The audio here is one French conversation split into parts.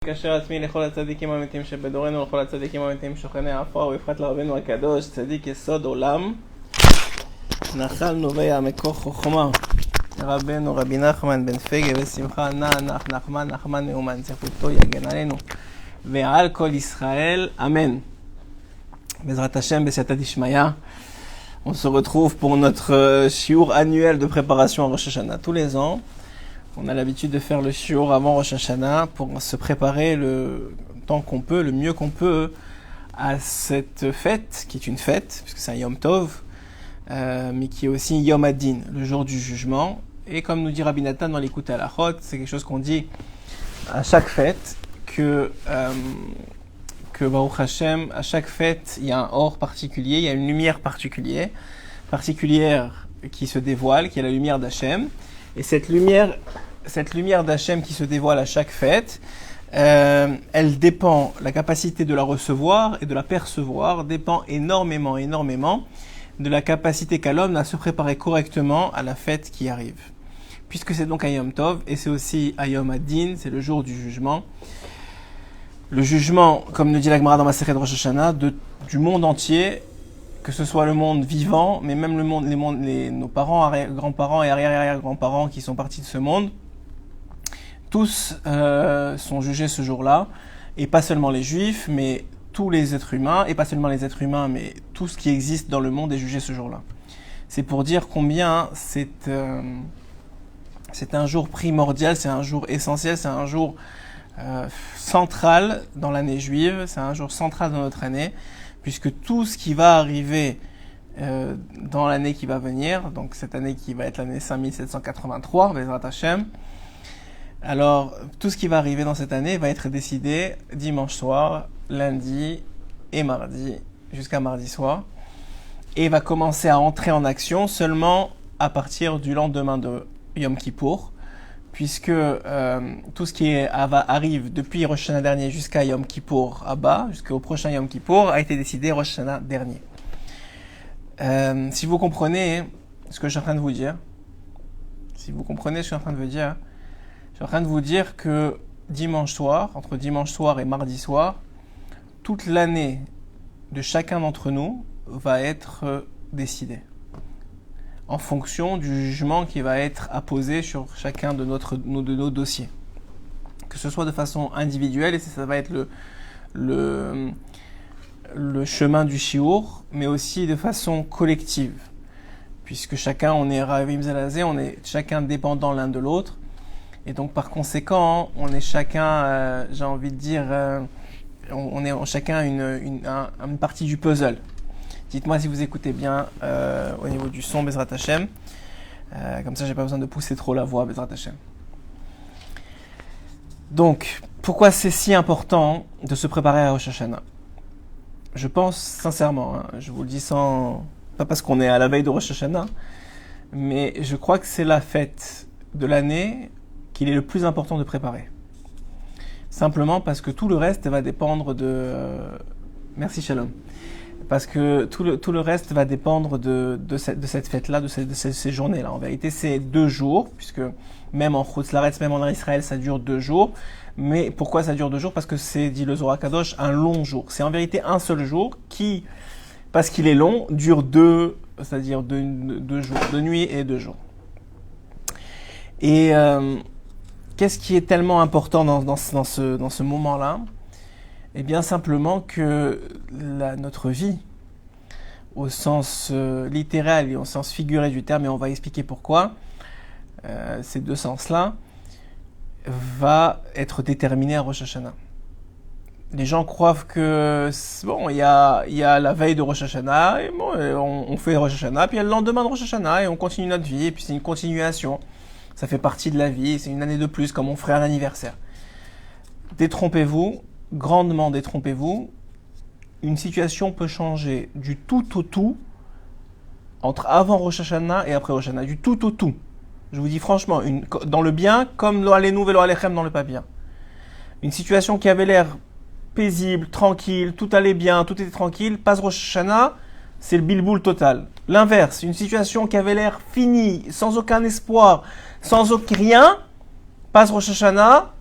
קשר עצמי לכל הצדיקים האמיתיים שבדורנו ולכל הצדיקים האמיתיים שוכני העפר ובפרט לרבנו הקדוש צדיק יסוד עולם נחל נובע מקור חוכמה רבנו רבי נחמן בן פגה ושמחה נח נחמן נאומן זכותו יגן עלינו ועל כל ישראל אמן. Bezrat Hashem, B'Siyata Dishmaya, on se retrouve pour notre shiur annuel de préparation à Rosh Hashanah. Tous les ans, on a l'habitude de faire le shiur avant Rosh Hashanah pour se préparer le temps qu'on peut, le mieux qu'on peut, à cette fête, qui est une fête, puisque c'est un Yom Tov, mais qui est aussi Yom Adin, le jour du jugement. Et comme nous dit Rabbi Nathan dans l'Écoute à la Chot, c'est quelque chose qu'on dit à chaque fête, que Baruch Hashem, à chaque fête, il y a un or particulier, il y a une lumière particulière qui se dévoile, qui est la lumière d'Hashem. Et cette lumière d'Hashem qui se dévoile à chaque fête, elle dépend, la capacité de la recevoir et de la percevoir dépend énormément de la capacité qu'a l'homme à se préparer correctement à la fête qui arrive. Puisque c'est donc un Yom Tov, et c'est aussi un Yom Adin, c'est le jour du jugement. Le jugement, comme nous dit la Gemara dans Masechet Rosh Hashanah, du monde entier, que ce soit le monde vivant, mais même nos parents, grands-parents et arrière-grands-parents qui sont partis de ce monde, tous sont jugés ce jour-là, et pas seulement les Juifs, mais tous les êtres humains, et pas seulement les êtres humains, mais tout ce qui existe dans le monde est jugé ce jour-là. C'est pour dire combien c'est un jour primordial, c'est un jour essentiel, c'est un jour central dans l'année juive, c'est un jour central dans notre année, puisque tout ce qui va arriver dans l'année qui va venir, donc cette année qui va être l'année 5783, Bezrat Hashem, alors tout ce qui va arriver dans cette année va être décidé dimanche soir, lundi et mardi, jusqu'à mardi soir, et va commencer à entrer en action seulement à partir du lendemain de Yom Kippour, puisque tout ce qui arrive depuis Rosh Hashanah dernier jusqu'à Yom Kippour Abba, jusqu'au prochain Yom Kippour, a été décidé Rosh Hashanah dernier. Si vous comprenez ce que je suis en train de vous dire, je suis en train de vous dire que dimanche soir, entre dimanche soir et mardi soir, toute l'année de chacun d'entre nous va être décidée en fonction du jugement qui va être apposé sur chacun de nos dossiers. Que ce soit de façon individuelle, et ça va être le chemin du shiur, mais aussi de façon collective. Puisque chacun, on est Ravim Zelazé, on est chacun dépendant l'un de l'autre. Et donc par conséquent, on est chacun, j'ai envie de dire, on est chacun une partie du puzzle. Dites-moi si vous écoutez bien au niveau du son, Bezrat Hashem. Comme ça, j'ai pas besoin de pousser trop la voix, Bezrat Hashem. Donc, pourquoi c'est si important de se préparer à Rosh Hashanah ? Je pense sincèrement, je vous le dis pas parce qu'on est à la veille de Rosh Hashanah, mais je crois que c'est la fête de l'année qu'il est le plus important de préparer. Simplement parce que tout le reste va dépendre de... Merci Shalom. Parce que tout le reste va dépendre de cette fête-là, de ces journées-là. En vérité, c'est 2 jours, puisque même en Chutz La'aretz, même en Israël, ça dure 2 jours. Mais pourquoi ça dure 2 jours ? Parce que c'est, dit le Zohar Kadosh, un long jour. C'est en vérité un seul jour qui, parce qu'il est long, dure 2 jours, 2 nuits et 2 jours. Et qu'est-ce qui est tellement important dans ce moment-là ? Eh bien, simplement que notre vie, au sens littéral et au sens figuré du terme, et on va expliquer pourquoi, ces 2 sens-là, va être déterminée à Rosh Hashanah. Les gens croient que, il y a la veille de Rosh Hashanah, et on fait Rosh Hashanah, puis il y a le lendemain de Rosh Hashanah, et on continue notre vie, et puis c'est une continuation. Ça fait partie de la vie, c'est une année de plus, comme on ferait un anniversaire. Détrompez-vous. Grandement détrompez-vous, une situation peut changer du tout au tout entre avant Rosh Hashanah et après Rosh Hashanah, du tout au tout. Je vous dis franchement, dans le bien comme lo alenu velo alechem dans le pas bien. Une situation qui avait l'air paisible, tranquille, tout allait bien, tout était tranquille, passe Rosh Hashanah, c'est le bilboul total. L'inverse, une situation qui avait l'air finie, sans aucun espoir, sans aucun rien, passe Rosh Hashanah,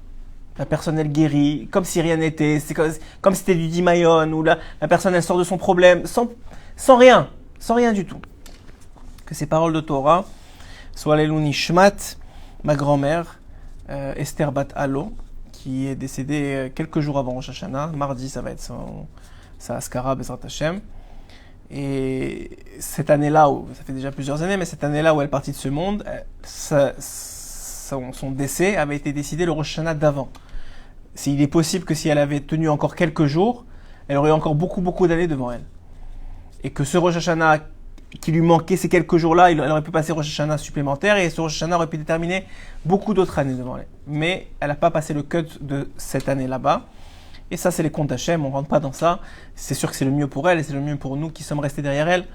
La personne, elle guérit, comme si rien n'était. C'est comme si c'était du Dimayon, où la personne, elle sort de son problème sans rien du tout. Que ces paroles de Torah soient les Nishmat, ma grand-mère, Esther Bat Allo, qui est décédée quelques jours avant Rosh Hashanah. Mardi, ça va être sa Askara, Bezrat Hashem. Et cette année-là, ça fait déjà plusieurs années, mais cette année-là où elle est partie de ce monde, son décès avait été décidé le Rosh Hashanah d'avant. Il est possible que si elle avait tenu encore quelques jours, elle aurait encore beaucoup d'années devant elle. Et que ce Rosh Hashanah qui lui manquait ces quelques jours-là, elle aurait pu passer Rosh Hashanah supplémentaire et ce Rosh Hashanah aurait pu déterminer beaucoup d'autres années devant elle. Mais elle n'a pas passé le cut de cette année là-bas. Et ça, c'est les comptes d'Hachem, on ne rentre pas dans ça. C'est sûr que c'est le mieux pour elle et c'est le mieux pour nous qui sommes restés derrière elle.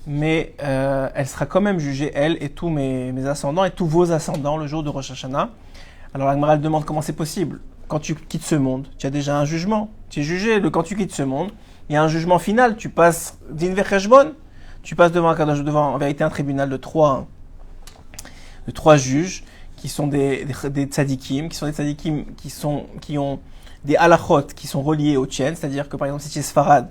Mais elle sera quand même jugée, elle et tous mes ascendants et tous vos ascendants le jour de Rosh Hashanah. Alors la Gemara demande comment c'est possible. Quand tu quittes ce monde, tu as déjà un jugement. Tu es jugé. Quand tu quittes ce monde, il y a un jugement final. Tu passes din vecheshbon. Tu passes devant en vérité un tribunal de trois juges qui sont des tzadikim, qui ont des halachot qui sont reliés au tchène, c'est-à-dire que par exemple si tu es sfarad,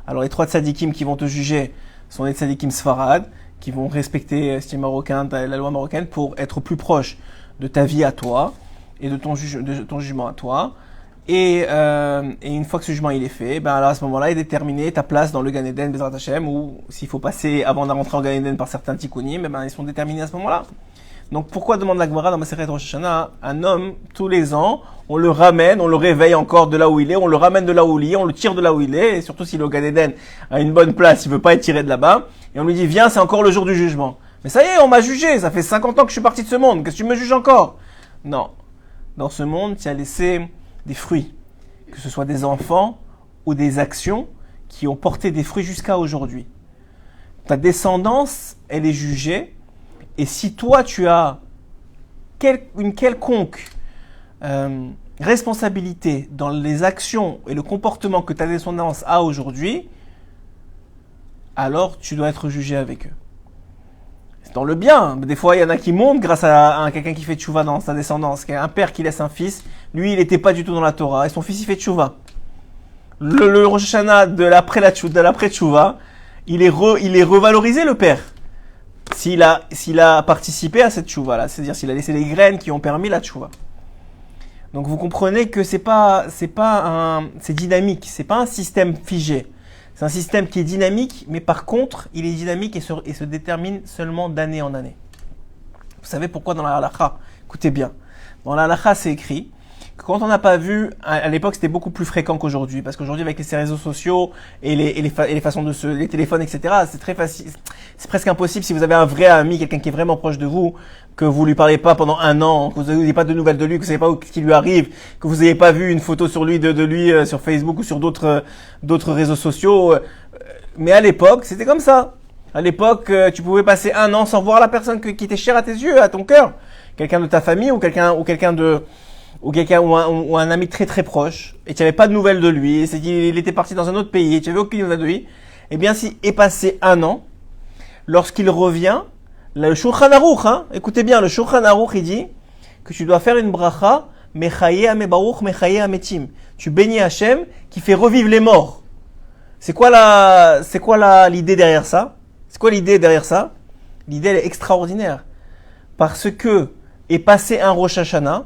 alors les trois tzadikim qui vont te juger sont des tzadikim sfarad, qui vont respecter si tu es marocain, la loi marocaine pour être plus proche de ta vie à toi et de ton jugement à toi. Et une fois que ce jugement il est fait, ben alors à ce moment-là, il est déterminé ta place dans le Gan Eden Bezrat Hashem, ou s'il faut passer avant de rentrer en Gan Eden par certains tikkunim, ben ils sont déterminés à ce moment-là. Donc pourquoi demande la Gemara dans Masechet Rosh Hashanah, un homme tous les ans, on le ramène, on le réveille encore de là où il est, on le ramène de là où il est, on le tire de là où il est, et surtout s'il est au Gan Eden à une bonne place, il veut pas être tiré de là-bas, et on lui dit viens, c'est encore le jour du jugement. Mais ça y est, on m'a jugé, ça fait 50 ans que je suis parti de ce monde, qu'est-ce que tu me juges encore? Non. Dans ce monde, tu as laissé des fruits, que ce soit des enfants ou des actions qui ont porté des fruits jusqu'à aujourd'hui. Ta descendance, elle est jugée, et si toi tu as une quelconque responsabilité dans les actions et le comportement que ta descendance a aujourd'hui, alors tu dois être jugé avec eux. C'est dans le bien. Des fois, il y en a qui montent grâce à quelqu'un qui fait tchouva dans sa descendance. Un père qui laisse un fils, lui, il n'était pas du tout dans la Torah, et son fils, il fait tchouva. Le Rosh Hashanah de l'après tchouva, il est revalorisé, le père. S'il a participé à cette tchouva-là, c'est-à-dire s'il a laissé les graines qui ont permis la tchouva. Donc vous comprenez que c'est dynamique, c'est pas un système figé. C'est un système qui est dynamique, mais par contre, il est dynamique et se détermine seulement d'année en année. Vous savez pourquoi dans la halakha? Écoutez bien. Dans la halakha, c'est écrit que quand on n'a pas vu, à l'époque, c'était beaucoup plus fréquent qu'aujourd'hui, parce qu'aujourd'hui, avec ces réseaux sociaux et les façons les téléphones, etc., c'est très facile. C'est presque impossible si vous avez un vrai ami, quelqu'un qui est vraiment proche de vous, que vous lui parlez pas pendant un an, que vous n'avez pas de nouvelles de lui, que vous savez pas ce qui lui arrive, que vous n'ayez pas vu une photo sur lui de lui sur Facebook ou sur d'autres réseaux sociaux. Mais à l'époque, c'était comme ça. À l'époque, tu pouvais passer un an sans voir la personne qui était chère à tes yeux, à ton cœur, quelqu'un de ta famille ou un ami très très proche, et tu n'avais pas de nouvelles de lui, c'est qu'il était parti dans un autre pays, et tu n'avais aucune nouvelle de lui. Eh bien, s'il est passé un an, lorsqu'il revient, le Shulchan Aruch, écoutez bien, le Shulchan Aruch, il dit que tu dois faire une bracha, mechaye amebaruch, mechaye ametim. Tu bénis Hachem qui fait revivre les morts. C'est quoi l'idée derrière ça? C'est quoi l'idée derrière ça? L'idée, elle est extraordinaire. Parce que est passé un Rosh Hashanah,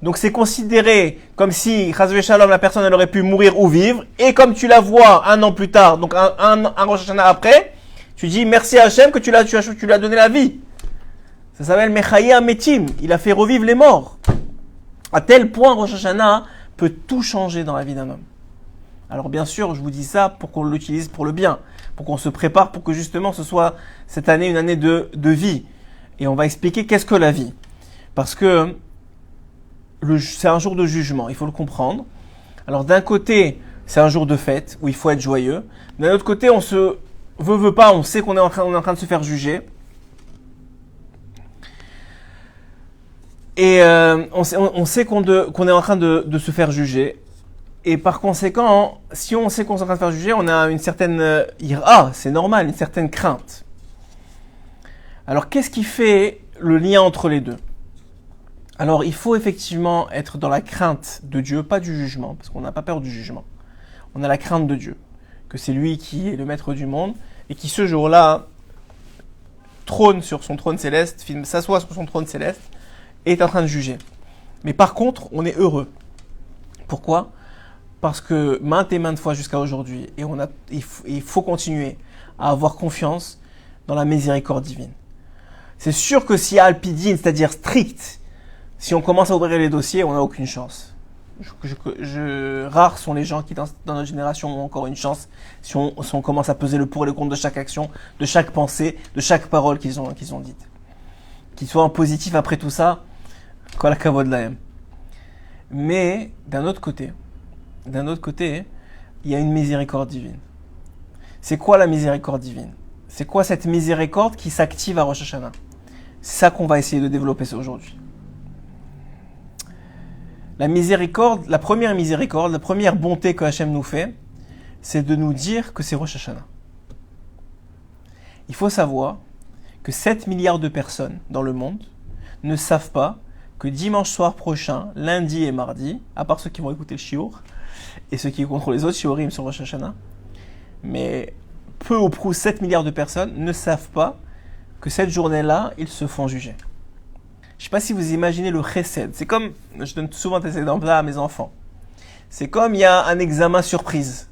donc c'est considéré comme si, chas v'shalom, la personne elle aurait pu mourir ou vivre, et comme tu la vois un an plus tard, donc un Rosh Hashanah après, tu dis merci à Hachem que tu lui as donné la vie. Ça s'appelle Mechaye Ametim, il a fait revivre les morts. À tel point, Rosh Hashanah peut tout changer dans la vie d'un homme. Alors bien sûr, je vous dis ça pour qu'on l'utilise pour le bien, pour qu'on se prépare pour que justement ce soit cette année une année de vie. Et on va expliquer qu'est-ce que la vie. Parce que c'est un jour de jugement, il faut le comprendre. Alors d'un côté, c'est un jour de fête où il faut être joyeux. D'un autre côté, on se veut pas, on sait qu'on est en train de se faire juger. Et on sait qu'on est en train de se faire juger. Et par conséquent, si on sait qu'on est en train de se faire juger, on a une certaine ira, c'est normal, une certaine crainte. Alors qu'est-ce qui fait le lien entre les deux? Alors, il faut effectivement être dans la crainte de Dieu, pas du jugement, parce qu'on n'a pas peur du jugement. On a la crainte de Dieu, que c'est lui qui est le maître du monde, et qui ce jour-là trône sur son trône céleste, s'assoit sur son trône céleste, et est en train de juger. Mais par contre, on est heureux. Pourquoi ? Parce que maintes et maintes fois jusqu'à aujourd'hui, et il faut continuer à avoir confiance dans la miséricorde divine. C'est sûr que s'il y a alpidine, c'est-à-dire strict, si on commence à ouvrir les dossiers, on n'a aucune chance. Rares sont les gens qui, dans notre génération, ont encore une chance si on commence à peser le pour et le contre de chaque action, de chaque pensée, de chaque parole qu'ils ont dite. Qu'ils soient en positif après tout ça, kol hakavod lahem. Mais, d'un autre côté, il y a une miséricorde divine. C'est quoi la miséricorde divine ? C'est quoi cette miséricorde qui s'active à Rosh Hashanah ? C'est ça qu'on va essayer de développer aujourd'hui. La première miséricorde, la première bonté que Hachem nous fait, c'est de nous dire que c'est Rosh Hashanah. Il faut savoir que 7 milliards de personnes dans le monde ne savent pas que dimanche soir prochain, lundi et mardi, à part ceux qui vont écouter le shiur, et ceux qui contrôlent les autres shiurim sur Rosh Hashanah, mais peu ou prou 7 milliards de personnes ne savent pas que cette journée-là, ils se font juger. Je ne sais pas si vous imaginez le chesed. C'est comme, je donne souvent cet exemple-là à mes enfants. C'est comme il y a un examen surprise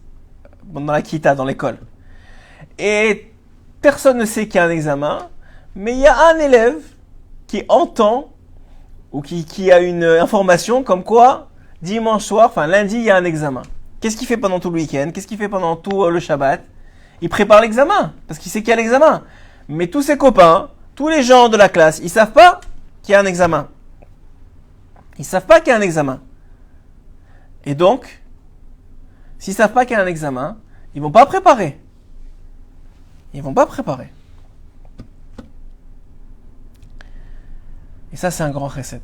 dans la kita, dans l'école. Et personne ne sait qu'il y a un examen, mais il y a un élève qui entend ou qui a une information comme quoi dimanche soir, enfin lundi, il y a un examen. Qu'est-ce qu'il fait pendant tout le week-end ? Qu'est-ce qu'il fait pendant tout le Shabbat ? Il prépare l'examen, parce qu'il sait qu'il y a l'examen. Mais tous ses copains, tous les gens de la classe, ils savent pas qu'il y a un examen. Ils savent pas qu'il y a un examen. Et donc, s'ils savent pas qu'il y a un examen, ils vont pas préparer. Ils vont pas préparer. Et ça, c'est un grand chesed.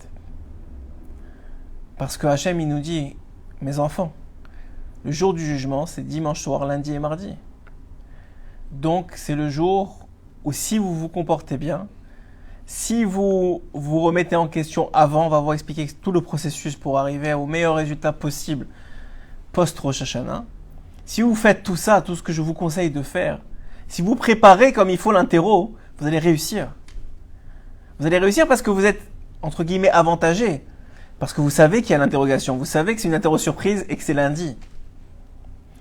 Parce que Hachem, il nous dit, mes enfants, le jour du jugement, c'est dimanche soir, lundi et mardi. Donc, c'est le jour où si vous vous comportez bien, si vous vous remettez en question avant, on va vous expliquer tout le processus pour arriver au meilleur résultat possible post-Rosh Hashanah. Si vous faites tout ça, tout ce que je vous conseille de faire, si vous préparez comme il faut l'interro, vous allez réussir. Vous allez réussir parce que vous êtes, entre guillemets, avantagé. Parce que vous savez qu'il y a l'interrogation. Vous savez que c'est une interro surprise et que c'est lundi.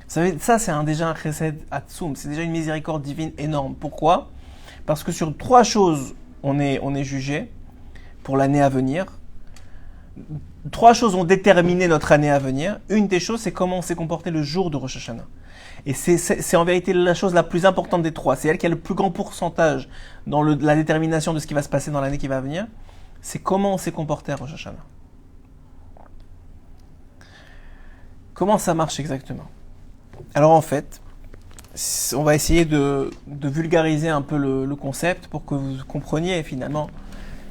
Vous savez, ça, c'est déjà un chesed atzum. C'est déjà une miséricorde divine énorme. Pourquoi ? Parce que sur 3 choses, on est jugé pour l'année à venir. 3 choses ont déterminé notre année à venir. Une des choses, c'est comment on s'est comporté le jour de Rosh Hashanah. Et c'est en vérité la chose la plus importante des 3. C'est elle qui a le plus grand pourcentage dans la détermination de ce qui va se passer dans l'année qui va venir. C'est comment on s'est comporté à Rosh Hashanah. Comment ça marche exactement ? Alors en fait, on va essayer de vulgariser un peu le concept pour que vous compreniez finalement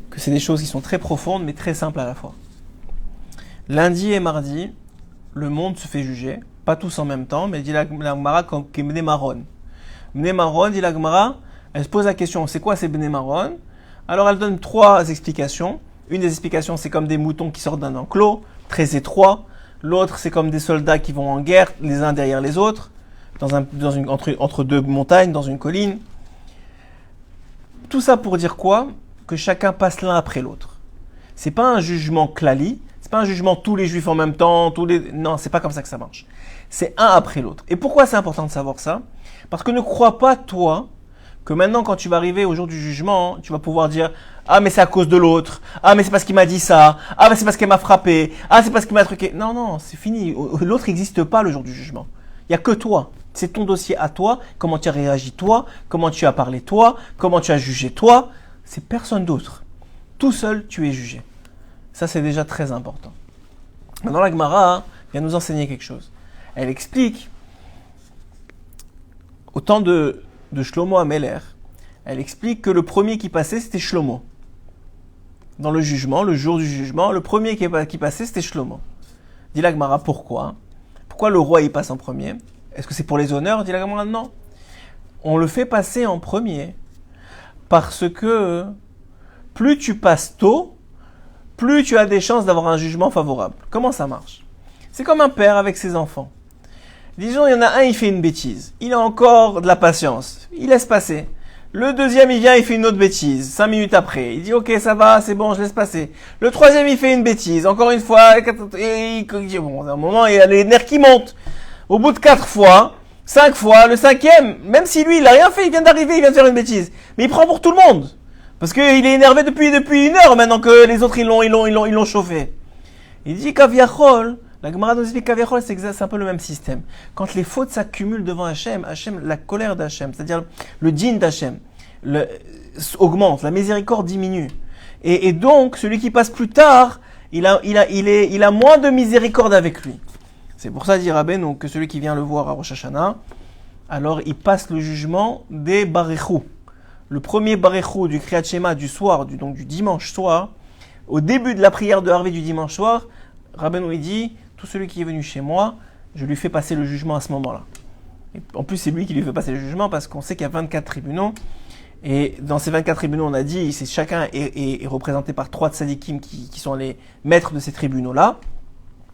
que c'est des choses qui sont très profondes mais très simples à la fois. Lundi et mardi, le monde se fait juger, pas tous en même temps, mais dit la Gemara comme Bnei Maron. Bnei Maron, dit la Gemara, elle se pose la question, c'est quoi ces Bnei Maron ? Alors elle donne 3 explications. Une des explications, c'est comme des moutons qui sortent d'un enclos, très étroit. L'autre, c'est comme des soldats qui vont en guerre, les uns derrière les autres, entre 2 montagnes, dans une colline. Tout ça pour dire quoi ? Que chacun passe l'un après l'autre. C'est pas un jugement klali, c'est pas un jugement tous les juifs en même temps, non, c'est pas comme ça que ça marche. C'est un après l'autre. Et pourquoi c'est important de savoir ça ? Parce que ne crois pas, toi, que maintenant, quand tu vas arriver au jour du jugement, tu vas pouvoir dire « Ah, mais c'est à cause de l'autre. Ah, mais c'est parce qu'il m'a dit ça. Ah, mais c'est parce qu'elle m'a frappé. Ah, c'est parce qu'il m'a truqué. » Non, c'est fini. L'autre n'existe pas le jour du jugement. Il n'y a que toi. C'est ton dossier à toi. Comment tu as réagi toi. Comment tu as parlé toi. Comment tu as jugé toi. C'est personne d'autre. Tout seul, tu es jugé. Ça, c'est déjà très important. Maintenant, la Gemara vient nous enseigner quelque chose. Elle explique, au temps de Shlomo Ameler, elle explique que le premier qui passait, c'était Shlomo. Dans le jugement, le jour du jugement, le premier qui passait, c'était Shlomo. Dit la Gemara, pourquoi ? Pourquoi le roi, il passe en premier ? Est-ce que c'est pour les honneurs ? Dit la Gemara, non. On le fait passer en premier parce que plus tu passes tôt, plus tu as des chances d'avoir un jugement favorable. Comment ça marche? C'est comme un père avec ses enfants. Disons, il y en a un, il fait une bêtise. Il a encore de la patience. Il laisse passer. Le deuxième, il vient, il fait une autre bêtise. 5 minutes après. Il dit, ok, ça va, c'est bon, je laisse passer. Le troisième, il fait une bêtise. Encore une fois, et bon, à un moment, il y a les nerfs qui montent. Au bout de 4 fois, 5 fois, le cinquième, même si lui, il a rien fait, il vient d'arriver, il vient de faire une bêtise. Mais il prend pour tout le monde. Parce qu'il est énervé depuis 1 heure maintenant que les autres, ils l'ont chauffé. Il dit, Kaviachol, la Gemara nous explique Kaviachol, c'est un peu le même système. Quand les fautes s'accumulent devant Hachem, la colère d'Hachem, c'est-à-dire le din d'Hachem, augmente, la miséricorde diminue. Et donc, celui qui passe plus tard, il a moins de miséricorde avec lui. C'est pour ça, dit Rabbeinu, que celui qui vient le voir à Rosh Hashanah, alors il passe le jugement des Barechou. Le premier Barechou du Kriyat Shema du soir, donc du dimanche soir, au début de la prière de Harvey du dimanche soir, Rabbeinu dit, tout celui qui est venu chez moi, je lui fais passer le jugement à ce moment-là. Et en plus, c'est lui qui lui fait passer le jugement parce qu'on sait qu'il y a 24 tribunaux. Et dans ces 24 tribunaux, on a dit, chacun est représenté par 3 tzadikim qui sont les maîtres de ces tribunaux-là.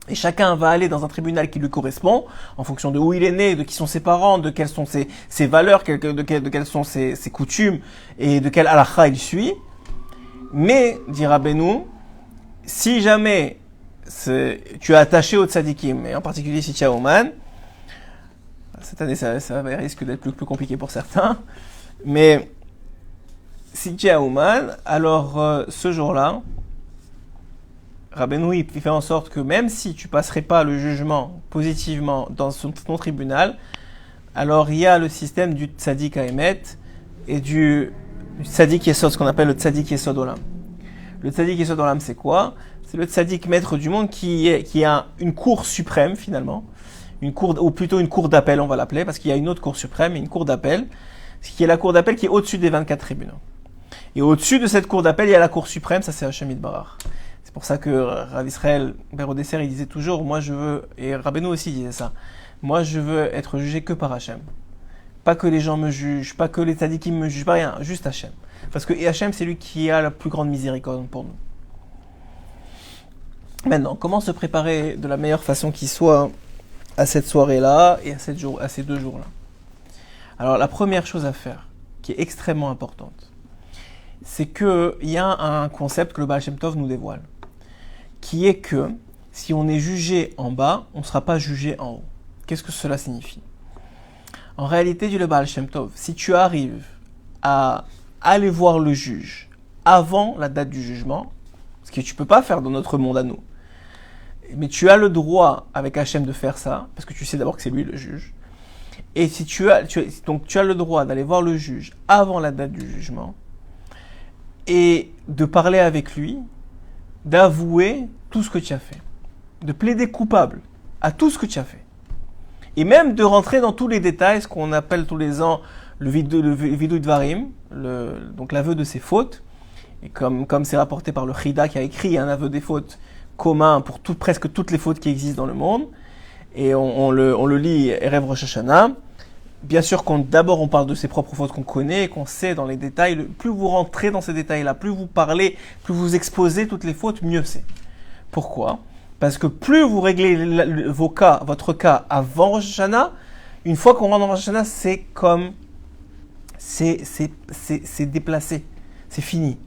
Et chacun va aller dans un tribunal qui lui correspond, en fonction de où il est né, de qui sont ses parents, de quelles sont ses valeurs, de quelles sont ses coutumes, et de quel halakha il suit. Mais, dit Rabbeinu, si jamais tu es attaché au tzadikim, et en particulier si tu es Oman, cette année ça risque d'être plus compliqué pour certains, mais si tu es Oman, alors ce jour-là, Rabbeinu il fait en sorte que même si tu passerais pas le jugement positivement dans ton tribunal, alors il y a le système du tzadik Haemet et du tzadik Yesod, ce qu'on appelle le tzadik Yesod Olam. Le tzadik Yesod Olam, c'est quoi? C'est le tzadik maître du monde qui a une cour suprême finalement, ou plutôt une cour d'appel, on va l'appeler, parce qu'il y a une autre cour suprême et une cour d'appel, qui est la cour d'appel qui est au-dessus des 24 tribunaux. Et au-dessus de cette cour d'appel, il y a la cour suprême, ça c'est Hachem Yitbarach. C'est pour ça que Rav Israël Berodesser, il disait toujours, moi je veux, et Rabbeinu aussi disait ça, moi je veux être jugé que par Hachem. Pas que les gens me jugent, pas que les tzadikim me jugent, pas rien, juste Hachem. Parce que Hachem, c'est lui qui a la plus grande miséricorde pour nous. Maintenant, comment se préparer de la meilleure façon qui soit à cette soirée-là et à ces 2 jours-là? Alors, la première chose à faire, qui est extrêmement importante, c'est qu'il y a un concept que le Baal Shem Tov nous dévoile, qui est que si on est jugé en bas, on ne sera pas jugé en haut. Qu'est-ce que cela signifie? En réalité, dit le Baal Shem Tov, si tu arrives à aller voir le juge avant la date du jugement, ce que tu ne peux pas faire dans notre monde à nous, mais tu as le droit avec Hachem de faire ça, parce que tu sais d'abord que c'est lui le juge, et si tu as le droit d'aller voir le juge avant la date du jugement, et de parler avec lui, d'avouer tout ce que tu as fait, de plaider coupable à tout ce que tu as fait, et même de rentrer dans tous les détails, ce qu'on appelle tous les ans le vidouï dvarim, donc l'aveu de ses fautes, et comme c'est rapporté par le Chida qui a écrit un aveu des fautes commun pour presque toutes les fautes qui existent dans le monde, et on le lit Erev Rosh Hashanah. Bien sûr, d'abord on parle de ses propres fautes qu'on connaît et qu'on sait dans les détails. Plus vous rentrez dans ces détails-là, plus vous parlez, plus vous exposez toutes les fautes, mieux c'est. Pourquoi? Parce que plus vous réglez votre cas avant Rosh Hashanah, une fois qu'on rentre dans Rosh Hashanah, c'est comme c'est déplacé, c'est fini.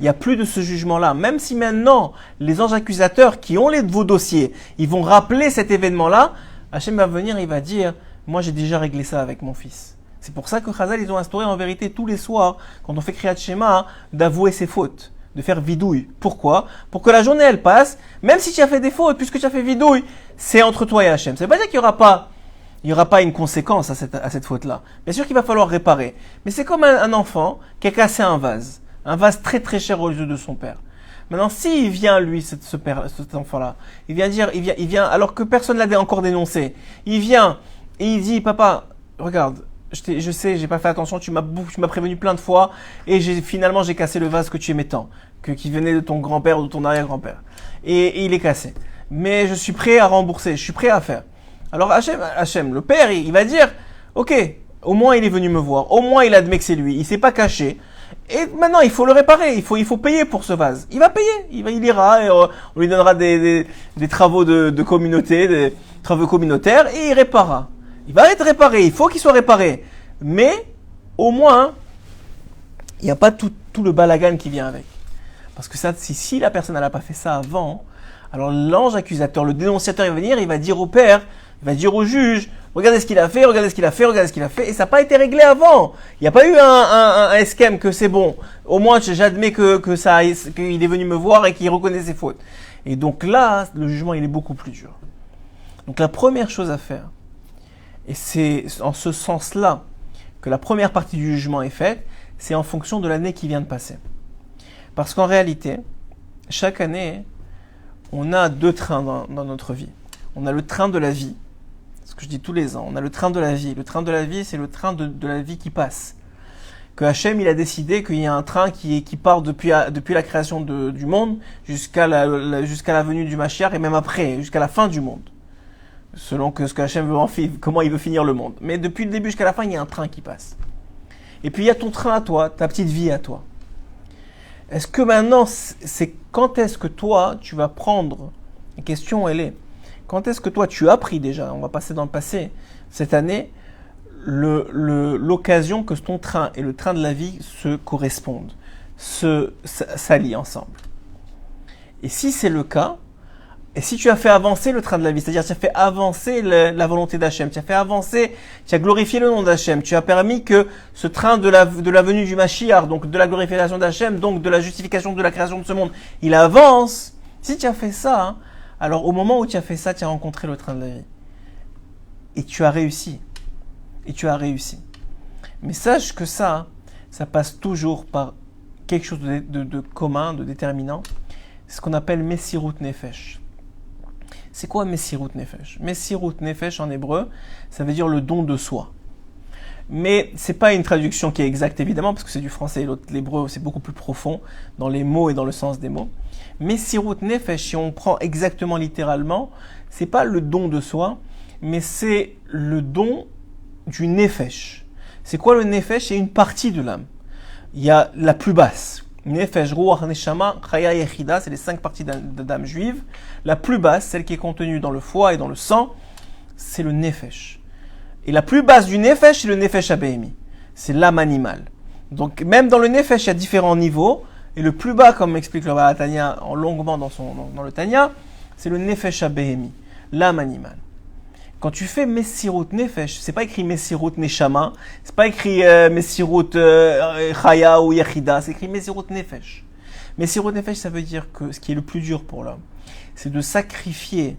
Il n'y a plus de ce jugement-là. Même si maintenant, les anges accusateurs qui ont vos dossiers, ils vont rappeler cet événement-là, Hachem va venir, il va dire, moi j'ai déjà réglé ça avec mon fils. C'est pour ça que Chazal, ils ont instauré en vérité tous les soirs, quand on fait Kriyat Shema, d'avouer ses fautes, de faire vidouille. Pourquoi? Pour que la journée elle passe, même si tu as fait des fautes, puisque tu as fait vidouille, c'est entre toi et Hachem. Ça veut pas dire qu'il n'y aura pas une conséquence à cette faute-là. Bien sûr qu'il va falloir réparer. Mais c'est comme un enfant qui a cassé un vase très très cher aux yeux de son père. Maintenant, s'il vient, lui, cet enfant-là, il vient, alors que personne ne l'a encore dénoncé, il vient et il dit, papa, regarde, je sais, j'ai pas fait attention, tu m'as prévenu plein de fois, et finalement j'ai cassé le vase que tu aimais tant, qui venait de ton grand-père ou de ton arrière-grand-père. Et il est cassé. Mais je suis prêt à rembourser, je suis prêt à faire. Alors Hachem, le père, il va dire, ok, au moins il est venu me voir, au moins il admet que c'est lui, il s'est pas caché. Et maintenant, il faut le réparer, il faut payer pour ce vase. Il va payer, il ira, et on lui donnera des travaux de communauté, des travaux communautaires, et il réparera. Il va être réparé, il faut qu'il soit réparé. Mais, au moins, il n'y a pas tout le balagan qui vient avec. Parce que ça, si la personne n'a pas fait ça avant, alors l'ange accusateur, le dénonciateur, il va venir, il va dire au père, il va dire au juge, regardez ce qu'il a fait, regardez ce qu'il a fait, regardez ce qu'il a fait, et ça n'a pas été réglé avant. Il n'y a pas eu un esquème que c'est bon. Au moins, j'admets qu'il est venu me voir et qu'il reconnaît ses fautes. Et donc là, le jugement, il est beaucoup plus dur. Donc la première chose à faire, et c'est en ce sens-là que la première partie du jugement est faite, c'est en fonction de l'année qui vient de passer. Parce qu'en réalité, chaque année, on a deux trains dans notre vie. On a le train de la vie, ce que je dis tous les ans, on a le train de la vie. Le train de la vie, c'est le train de la vie qui passe. Que Hachem, il a décidé qu'il y a un train qui part depuis la création du monde jusqu'à la venue du Mashiach et même après, jusqu'à la fin du monde. Selon ce que Hachem veut comment il veut finir le monde. Mais depuis le début jusqu'à la fin, il y a un train qui passe. Et puis il y a ton train à toi, ta petite vie à toi. Est-ce que maintenant, quand est-ce que toi, tu vas prendre, la question elle est, quand est-ce que toi, tu as pris déjà, on va passer dans le passé, cette année, l'occasion que ton train et le train de la vie se correspondent, s'allient ensemble. Et si c'est le cas, et si tu as fait avancer le train de la vie, c'est-à-dire tu as fait avancer la volonté d'Hachem, tu as fait avancer, tu as glorifié le nom d'Hachem, tu as permis que ce train de la venue du Mashiach, donc de la glorification d'Hachem, donc de la justification de la création de ce monde, il avance. Si tu as fait ça, alors au moment où tu as fait ça, tu as rencontré le train de la vie. Et tu as réussi. Et tu as réussi. Mais sache que ça passe toujours par quelque chose de commun, de déterminant. C'est ce qu'on appelle Messirut Nefesh. C'est quoi Messirut Nefesh? Messirut Nefesh en hébreu, ça veut dire le don de soi. Mais c'est pas une traduction qui est exacte évidemment, parce que c'est du français et l'hébreu c'est beaucoup plus profond dans les mots et dans le sens des mots. Messirut Nefesh, si on prend exactement littéralement, c'est pas le don de soi, mais c'est le don du Nefesh. C'est quoi le Nefesh? C'est une partie de l'âme. Il y a la plus basse. Nefesh, Ruach, Neshama, Chaya, Yechida, c'est les 5 parties d'âme juive. La plus basse, celle qui est contenue dans le foie et dans le sang, c'est le Nefesh. Et la plus basse du Nefesh, c'est le Nefesh Abéhémi. C'est l'âme animale. Donc même dans le Nefesh, il y a différents niveaux. Et le plus bas, comme explique le Baal Tanya longuement dans le Tanya, c'est le Nefesh Abéhémi, l'âme animale. Quand tu fais Messirut Nefesh, c'est pas écrit Messirut Neshama, c'est pas écrit Messirut Chaya ou Yechida, c'est écrit Messirut Nefesh. Messirut Nefesh, ça veut dire que ce qui est le plus dur pour l'homme, c'est de sacrifier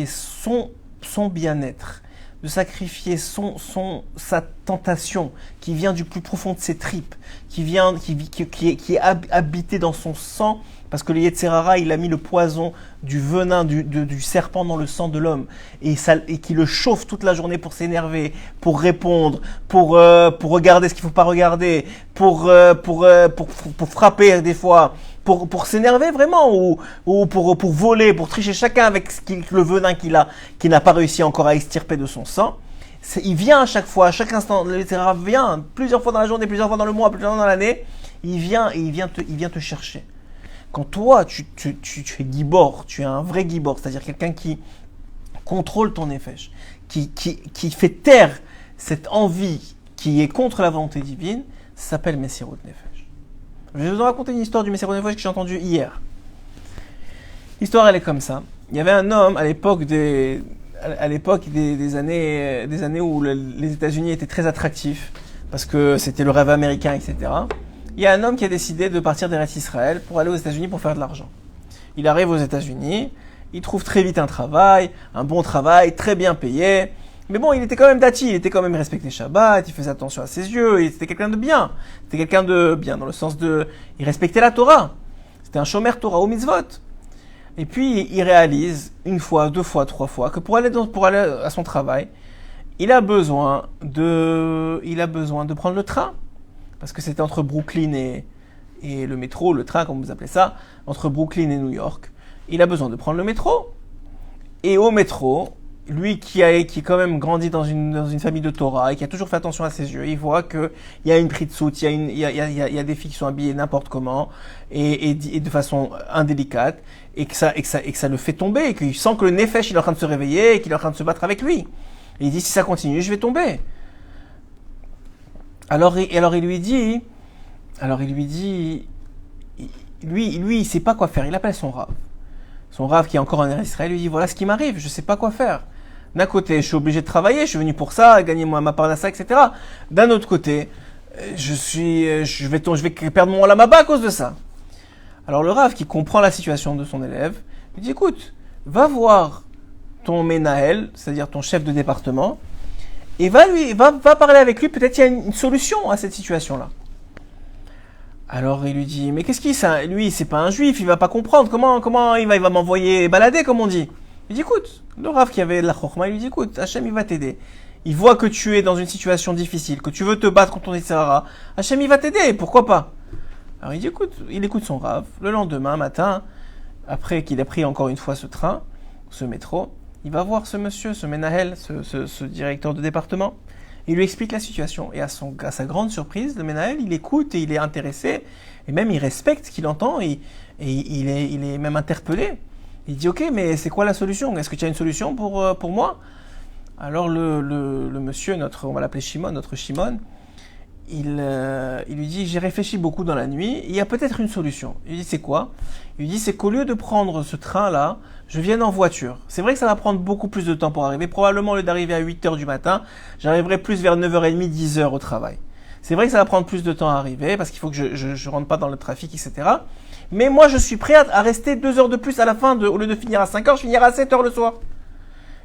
son bien-être, de sacrifier sa tentation qui vient du plus profond de ses tripes, qui est habité dans son sang, parce que le Yetzer Hara, il a mis le poison du venin du serpent dans le sang de l'homme, et qui le chauffe toute la journée pour s'énerver, pour répondre, pour regarder ce qu'il ne faut pas regarder, pour frapper des fois, pour s'énerver vraiment, ou pour voler, pour tricher chacun avec le venin qu'il n'a pas réussi encore à extirper de son sang. Il vient à chaque fois, à chaque instant, le Yetzer Hara vient plusieurs fois dans la journée, plusieurs fois dans le mois, plusieurs fois dans l'année, il vient te chercher. Quand toi, tu es gibor, tu es un vrai gibor, c'est-à-dire quelqu'un qui contrôle ton nefesh, qui fait taire cette envie qui est contre la volonté divine, ça s'appelle Messirut Nefesh. Je vais vous raconter une histoire du Messirut Nefesh que j'ai entendue hier. L'histoire, elle est comme ça. Il y avait un homme à l'époque des années où les États-Unis étaient très attractifs, parce que c'était le rêve américain, etc. Il y a un homme qui a décidé de partir d'Eretz Israël pour aller aux États-Unis pour faire de l'argent. Il arrive aux États-Unis, il trouve très vite un bon travail, très bien payé. Mais bon, il était quand même dati, il était quand même respecté Shabbat, il faisait attention à ses yeux, c'était quelqu'un de bien. C'était quelqu'un de bien dans le sens il respectait la Torah. C'était un shomer Torah au mitzvot. Et puis, il réalise une fois, 2 fois, 3 fois que pour aller à son travail, il a besoin de prendre le train. Parce que c'était entre Brooklyn et le métro, le train, comme vous appelez ça, entre Brooklyn et New York. Il a besoin de prendre le métro. Et au métro, lui qui est quand même grandi dans une famille de Torah et qui a toujours fait attention à ses yeux, il voit que il y a une pritzout, il y a des filles qui sont habillées n'importe comment et de façon indélicate et que ça le fait tomber et qu'il sent que le nefesh il est en train de se réveiller et qu'il est en train de se battre avec lui. Et il dit si ça continue, je vais tomber. Alors il lui dit, lui il sait pas quoi faire. Il appelle son Rav. Son Rav qui est encore en Israël lui dit voilà ce qui m'arrive, je sais pas quoi faire. D'un côté, je suis obligé de travailler, je suis venu pour ça, gagner ma parnassa, etc. D'un autre côté, je vais perdre mon Olamaba à cause de ça. Alors le Rav qui comprend la situation de son élève, lui dit écoute, va voir ton Menaël, c'est-à-dire ton chef de département, et va parler avec lui, peut-être il y a une solution à cette situation-là. Alors il lui dit, mais qu'est-ce qu'il ça? Lui, c'est pas un juif, il va pas comprendre, comment il va m'envoyer balader, comme on dit. Il dit, écoute, le Rav qui avait de la chokhma, il lui dit, écoute, Hachem il va t'aider. Il voit que tu es dans une situation difficile, que tu veux te battre contre ton Yitzhara. Hachem il va t'aider, pourquoi pas? Alors il dit, écoute, il écoute son Rav. Le lendemain matin, après qu'il ait pris encore une fois ce train, ce métro, il va voir ce monsieur, ce Menahel, ce directeur de département. Il lui explique la situation. Et à sa grande surprise, le Menahel, il écoute et il est intéressé. Et même il respecte ce qu'il entend et il est même interpellé. Il dit, ok, mais c'est quoi la solution? Est-ce que tu as une solution pour moi? Alors le monsieur, on va l'appeler Shimon, notre Shimon, il lui dit, j'ai réfléchi beaucoup dans la nuit, il y a peut-être une solution. Il lui dit, c'est quoi? Il lui dit, c'est qu'au lieu de prendre ce train-là, je vienne en voiture. C'est vrai que ça va prendre beaucoup plus de temps pour arriver. Probablement, au lieu d'arriver à 8h du matin, j'arriverai plus vers 9h30, 10h au travail. C'est vrai que ça va prendre plus de temps à arriver, parce qu'il faut que je rentre pas dans le trafic, etc. Mais moi, je suis prêt à rester 2 heures de plus à la fin, au lieu de finir à 5h, je finirai à 7h le soir.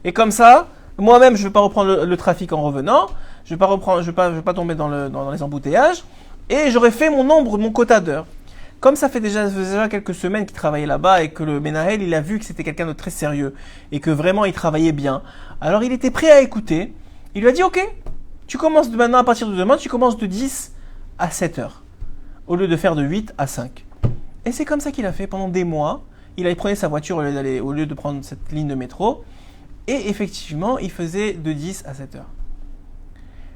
Et comme ça, moi-même, je vais pas reprendre le trafic en revenant, je vais pas tomber dans les embouteillages, et j'aurai fait mon quota d'heures. Comme ça fait déjà quelques semaines qu'il travaillait là-bas et que le Menahel, il a vu que c'était quelqu'un de très sérieux et que vraiment il travaillait bien. Alors il était prêt à écouter. Il lui a dit, ok, tu commences maintenant à partir de demain, tu commences de 10 à 7 heures, au lieu de faire de 8 à 5. Et c'est comme ça qu'il a fait pendant des mois. Il prenait sa voiture au lieu de prendre cette ligne de métro. Et effectivement, il faisait de 10 à 7 heures.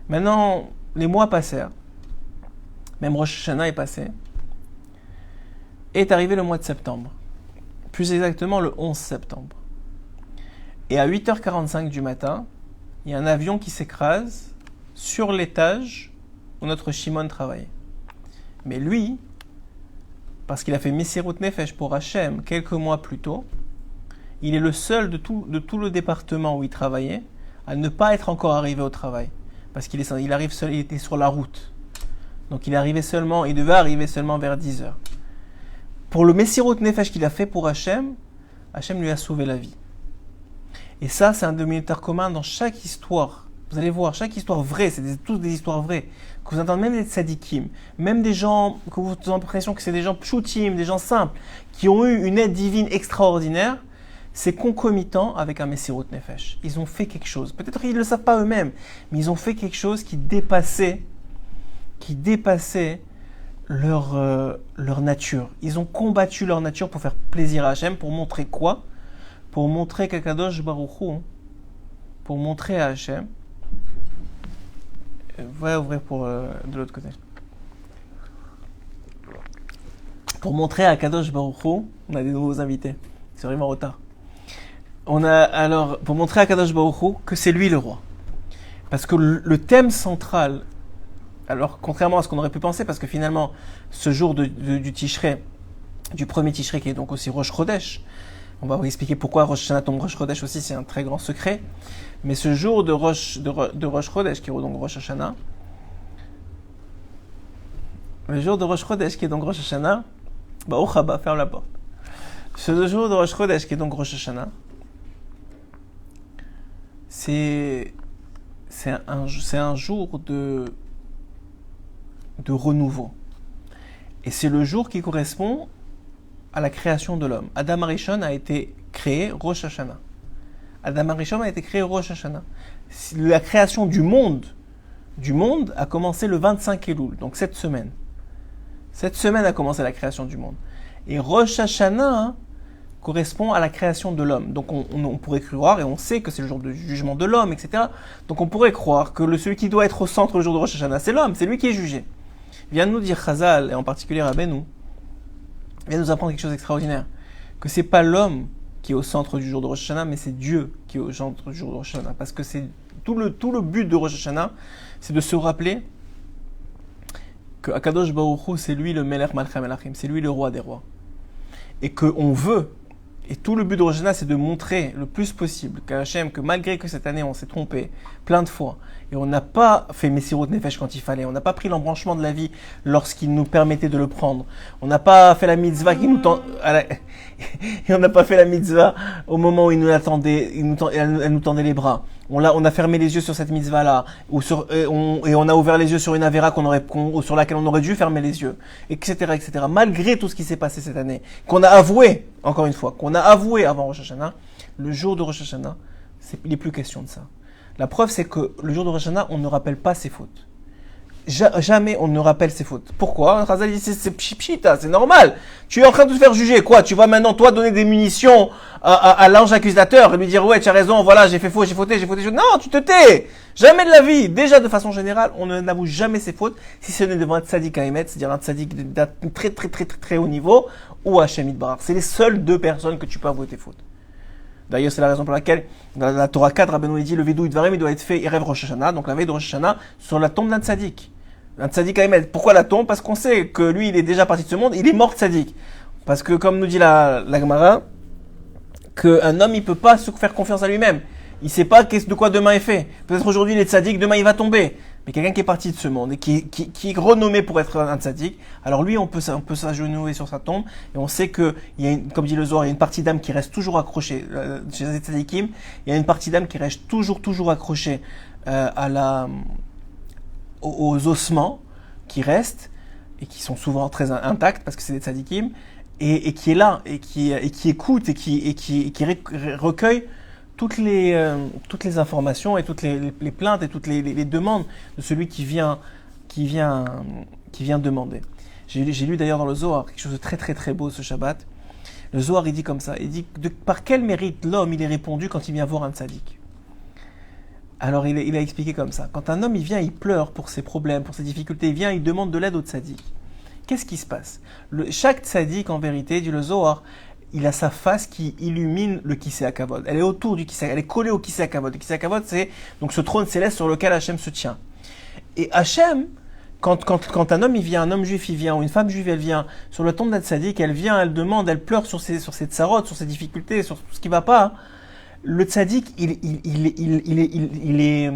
Maintenant, les mois passèrent. Même Rosh Hashanah est passé. Est arrivé le mois de septembre. Plus exactement le 11 septembre. Et à 8h45 du matin, il y a un avion qui s'écrase sur l'étage où notre Shimon travaillait. Mais lui, parce qu'il a fait Messirut Nefesh pour Hachem quelques mois plus tôt, il est le seul de tout le département où il travaillait à ne pas être encore arrivé au travail. Parce qu'il arrive seul, il était sur la route. Donc il devait arriver seulement vers 10h. Pour le Messirut Nefesh qu'il a fait pour Hachem, Hachem lui a sauvé la vie. Et ça, c'est un dénominateur commun dans chaque histoire. Vous allez voir, chaque histoire vraie, toutes des histoires vraies. Que vous entendez même des tzadikim, même des gens, que vous avez l'impression que c'est des gens pshutim, des gens simples, qui ont eu une aide divine extraordinaire, c'est concomitant avec un Messirut Nefesh. Ils ont fait quelque chose. Peut-être qu'ils ne le savent pas eux-mêmes, mais ils ont fait quelque chose qui dépassait leur nature. Ils ont combattu leur nature pour faire plaisir à Hachem, pour montrer quoi? Pour montrer qu'Akadosh Baruch Hu, pour montrer à Hachem. Va ouvrir de l'autre côté. Pour montrer à Akadosh Baruch Hu, on a des nouveaux invités. C'est vraiment en retard. Pour montrer à Akadosh Baruch Hu que c'est lui le roi. Parce que le thème central, alors contrairement à ce qu'on aurait pu penser, parce que finalement, ce jour du Tishrei, du premier Tishrei qui est donc aussi Rosh Chodesh, on va vous expliquer pourquoi Rosh Hashanah tombe Rosh Chodesh aussi, c'est un très grand secret. Mais ce jour de Rosh Chodesh, qui est donc Rosh Hashanah, le jour de Rosh Chodesh, qui est donc Rosh Hashanah, ferme la porte. Ce jour de Rosh Chodesh, qui est donc Rosh Hashanah, c'est un jour de renouveau. Et c'est le jour qui correspond à la création de l'homme. Adam Arishon a été créé Rosh Hashanah. Adam Arishon a été créé Rosh Hashanah. La création du monde a commencé le 25 Elul, donc cette semaine. Cette semaine a commencé la création du monde. Et Rosh Hashanah correspond à la création de l'homme. Donc on pourrait croire, et on sait que c'est le jour du jugement de l'homme, etc. Donc on pourrait croire que celui qui doit être au centre le jour de Rosh Hashanah, c'est l'homme, c'est lui qui est jugé. Vient nous dire Chazal, et en particulier Rabbeinu, vient nous apprendre quelque chose d'extraordinaire. Que c'est pas l'homme qui est au centre du jour de Rosh Hashanah, mais c'est Dieu qui est au centre du jour de Rosh Hashanah. Parce que c'est tout le but de Rosh Hashanah, c'est de se rappeler que Akadosh Baruch Hu, c'est lui le Melech Malchem Melachim, c'est lui le roi des rois. Et qu'on veut, et tout le but de Rosh Hashanah, c'est de montrer le plus possible qu'Hachem, que malgré que cette année on s'est trompé plein de fois, et on n'a pas fait Messirut Nefesh quand il fallait, on n'a pas pris l'embranchement de la vie lorsqu'il nous permettait de le prendre, on n'a pas fait la mitzvah qui nous tend, et on n'a pas fait la mitzvah au moment où il nous attendait, elle nous tendait les bras. On a fermé les yeux sur cette mitzvah-là, et on a ouvert les yeux sur une avéra sur laquelle on aurait dû fermer les yeux, etc., etc. Malgré tout ce qui s'est passé cette année, qu'on a avoué, encore une fois, qu'on a avoué avant Rosh Hashanah, le jour de Rosh Hashanah, il n'est plus question de ça. La preuve, c'est que le jour de Rosh Hashanah, on ne rappelle pas ses fautes. Jamais on ne rappelle ses fautes. Pourquoi? Chazal dit c'est pchita, c'est normal. Tu es en train de te faire juger, quoi? Tu vas maintenant, toi, donner des munitions à l'ange accusateur et lui dire, ouais, tu as raison, voilà, j'ai fait faux, j'ai fauté. Non, tu te tais! Jamais de la vie. Déjà, de façon générale, on n'avoue jamais ses fautes, si ce n'est devant un tzaddik à émettre, c'est-à-dire un tzaddik d'un très haut niveau, ou Hachem Yitbarach. C'est les seules deux personnes que tu peux avouer tes fautes. D'ailleurs, c'est la raison pour laquelle, dans la Torah 4, Rabbeinu dit, le Vidou Dvarim, il doit être fait Erev Rosh Hashanah, donc la veille de Rosh Hashanah, sur la tombe d'un tzaddik. Un tzaddik à émettre. Pourquoi la tombe? Parce qu'on sait que lui, il est déjà parti de ce monde, il est mort tzaddik. Parce que, comme nous dit la Gemara, qu'un homme, il peut pas se faire confiance à lui-même. Il sait pas de quoi demain est fait. Peut-être aujourd'hui, il est tzaddik, demain, il va tomber. Mais quelqu'un qui est parti de ce monde et qui est renommé pour être un tzaddik, alors lui, on peut s'agenouiller sur sa tombe et on sait que, comme dit le Zohar, il y a une partie d'âme qui reste toujours accrochée chez les tzaddikim. Il y a une partie d'âme qui reste toujours accrochée aux ossements qui restent et qui sont souvent très intacts parce que c'est des tzaddikim et qui est là et qui écoute et qui recueille toutes les informations et toutes les plaintes et toutes les demandes de celui qui vient demander. J'ai lu d'ailleurs dans le Zohar quelque chose de très beau ce Shabbat. Le Zohar il dit comme ça, il dit par quel mérite l'homme il est répondu quand il vient voir un tzaddik. Alors il a expliqué comme ça. Quand un homme il vient, il pleure pour ses problèmes, pour ses difficultés, il vient, il demande de l'aide au tzaddik. Qu'est-ce qui se passe? Chaque tzaddik en vérité, dit le Zohar, il a sa face qui illumine le Kisei HaKavod. Elle est autour du Kisei, elle est collée au Kisei HaKavod. Le Kisei HaKavod, c'est donc ce trône céleste sur lequel Hachem se tient. Et Hachem, quand un homme il vient, un homme juif il vient, ou une femme juive elle vient, sur le tombe d'un tzaddik, elle vient, elle demande, elle pleure sur ses tsarot, sur ses difficultés, sur tout ce qui va pas. Le tzaddik, il est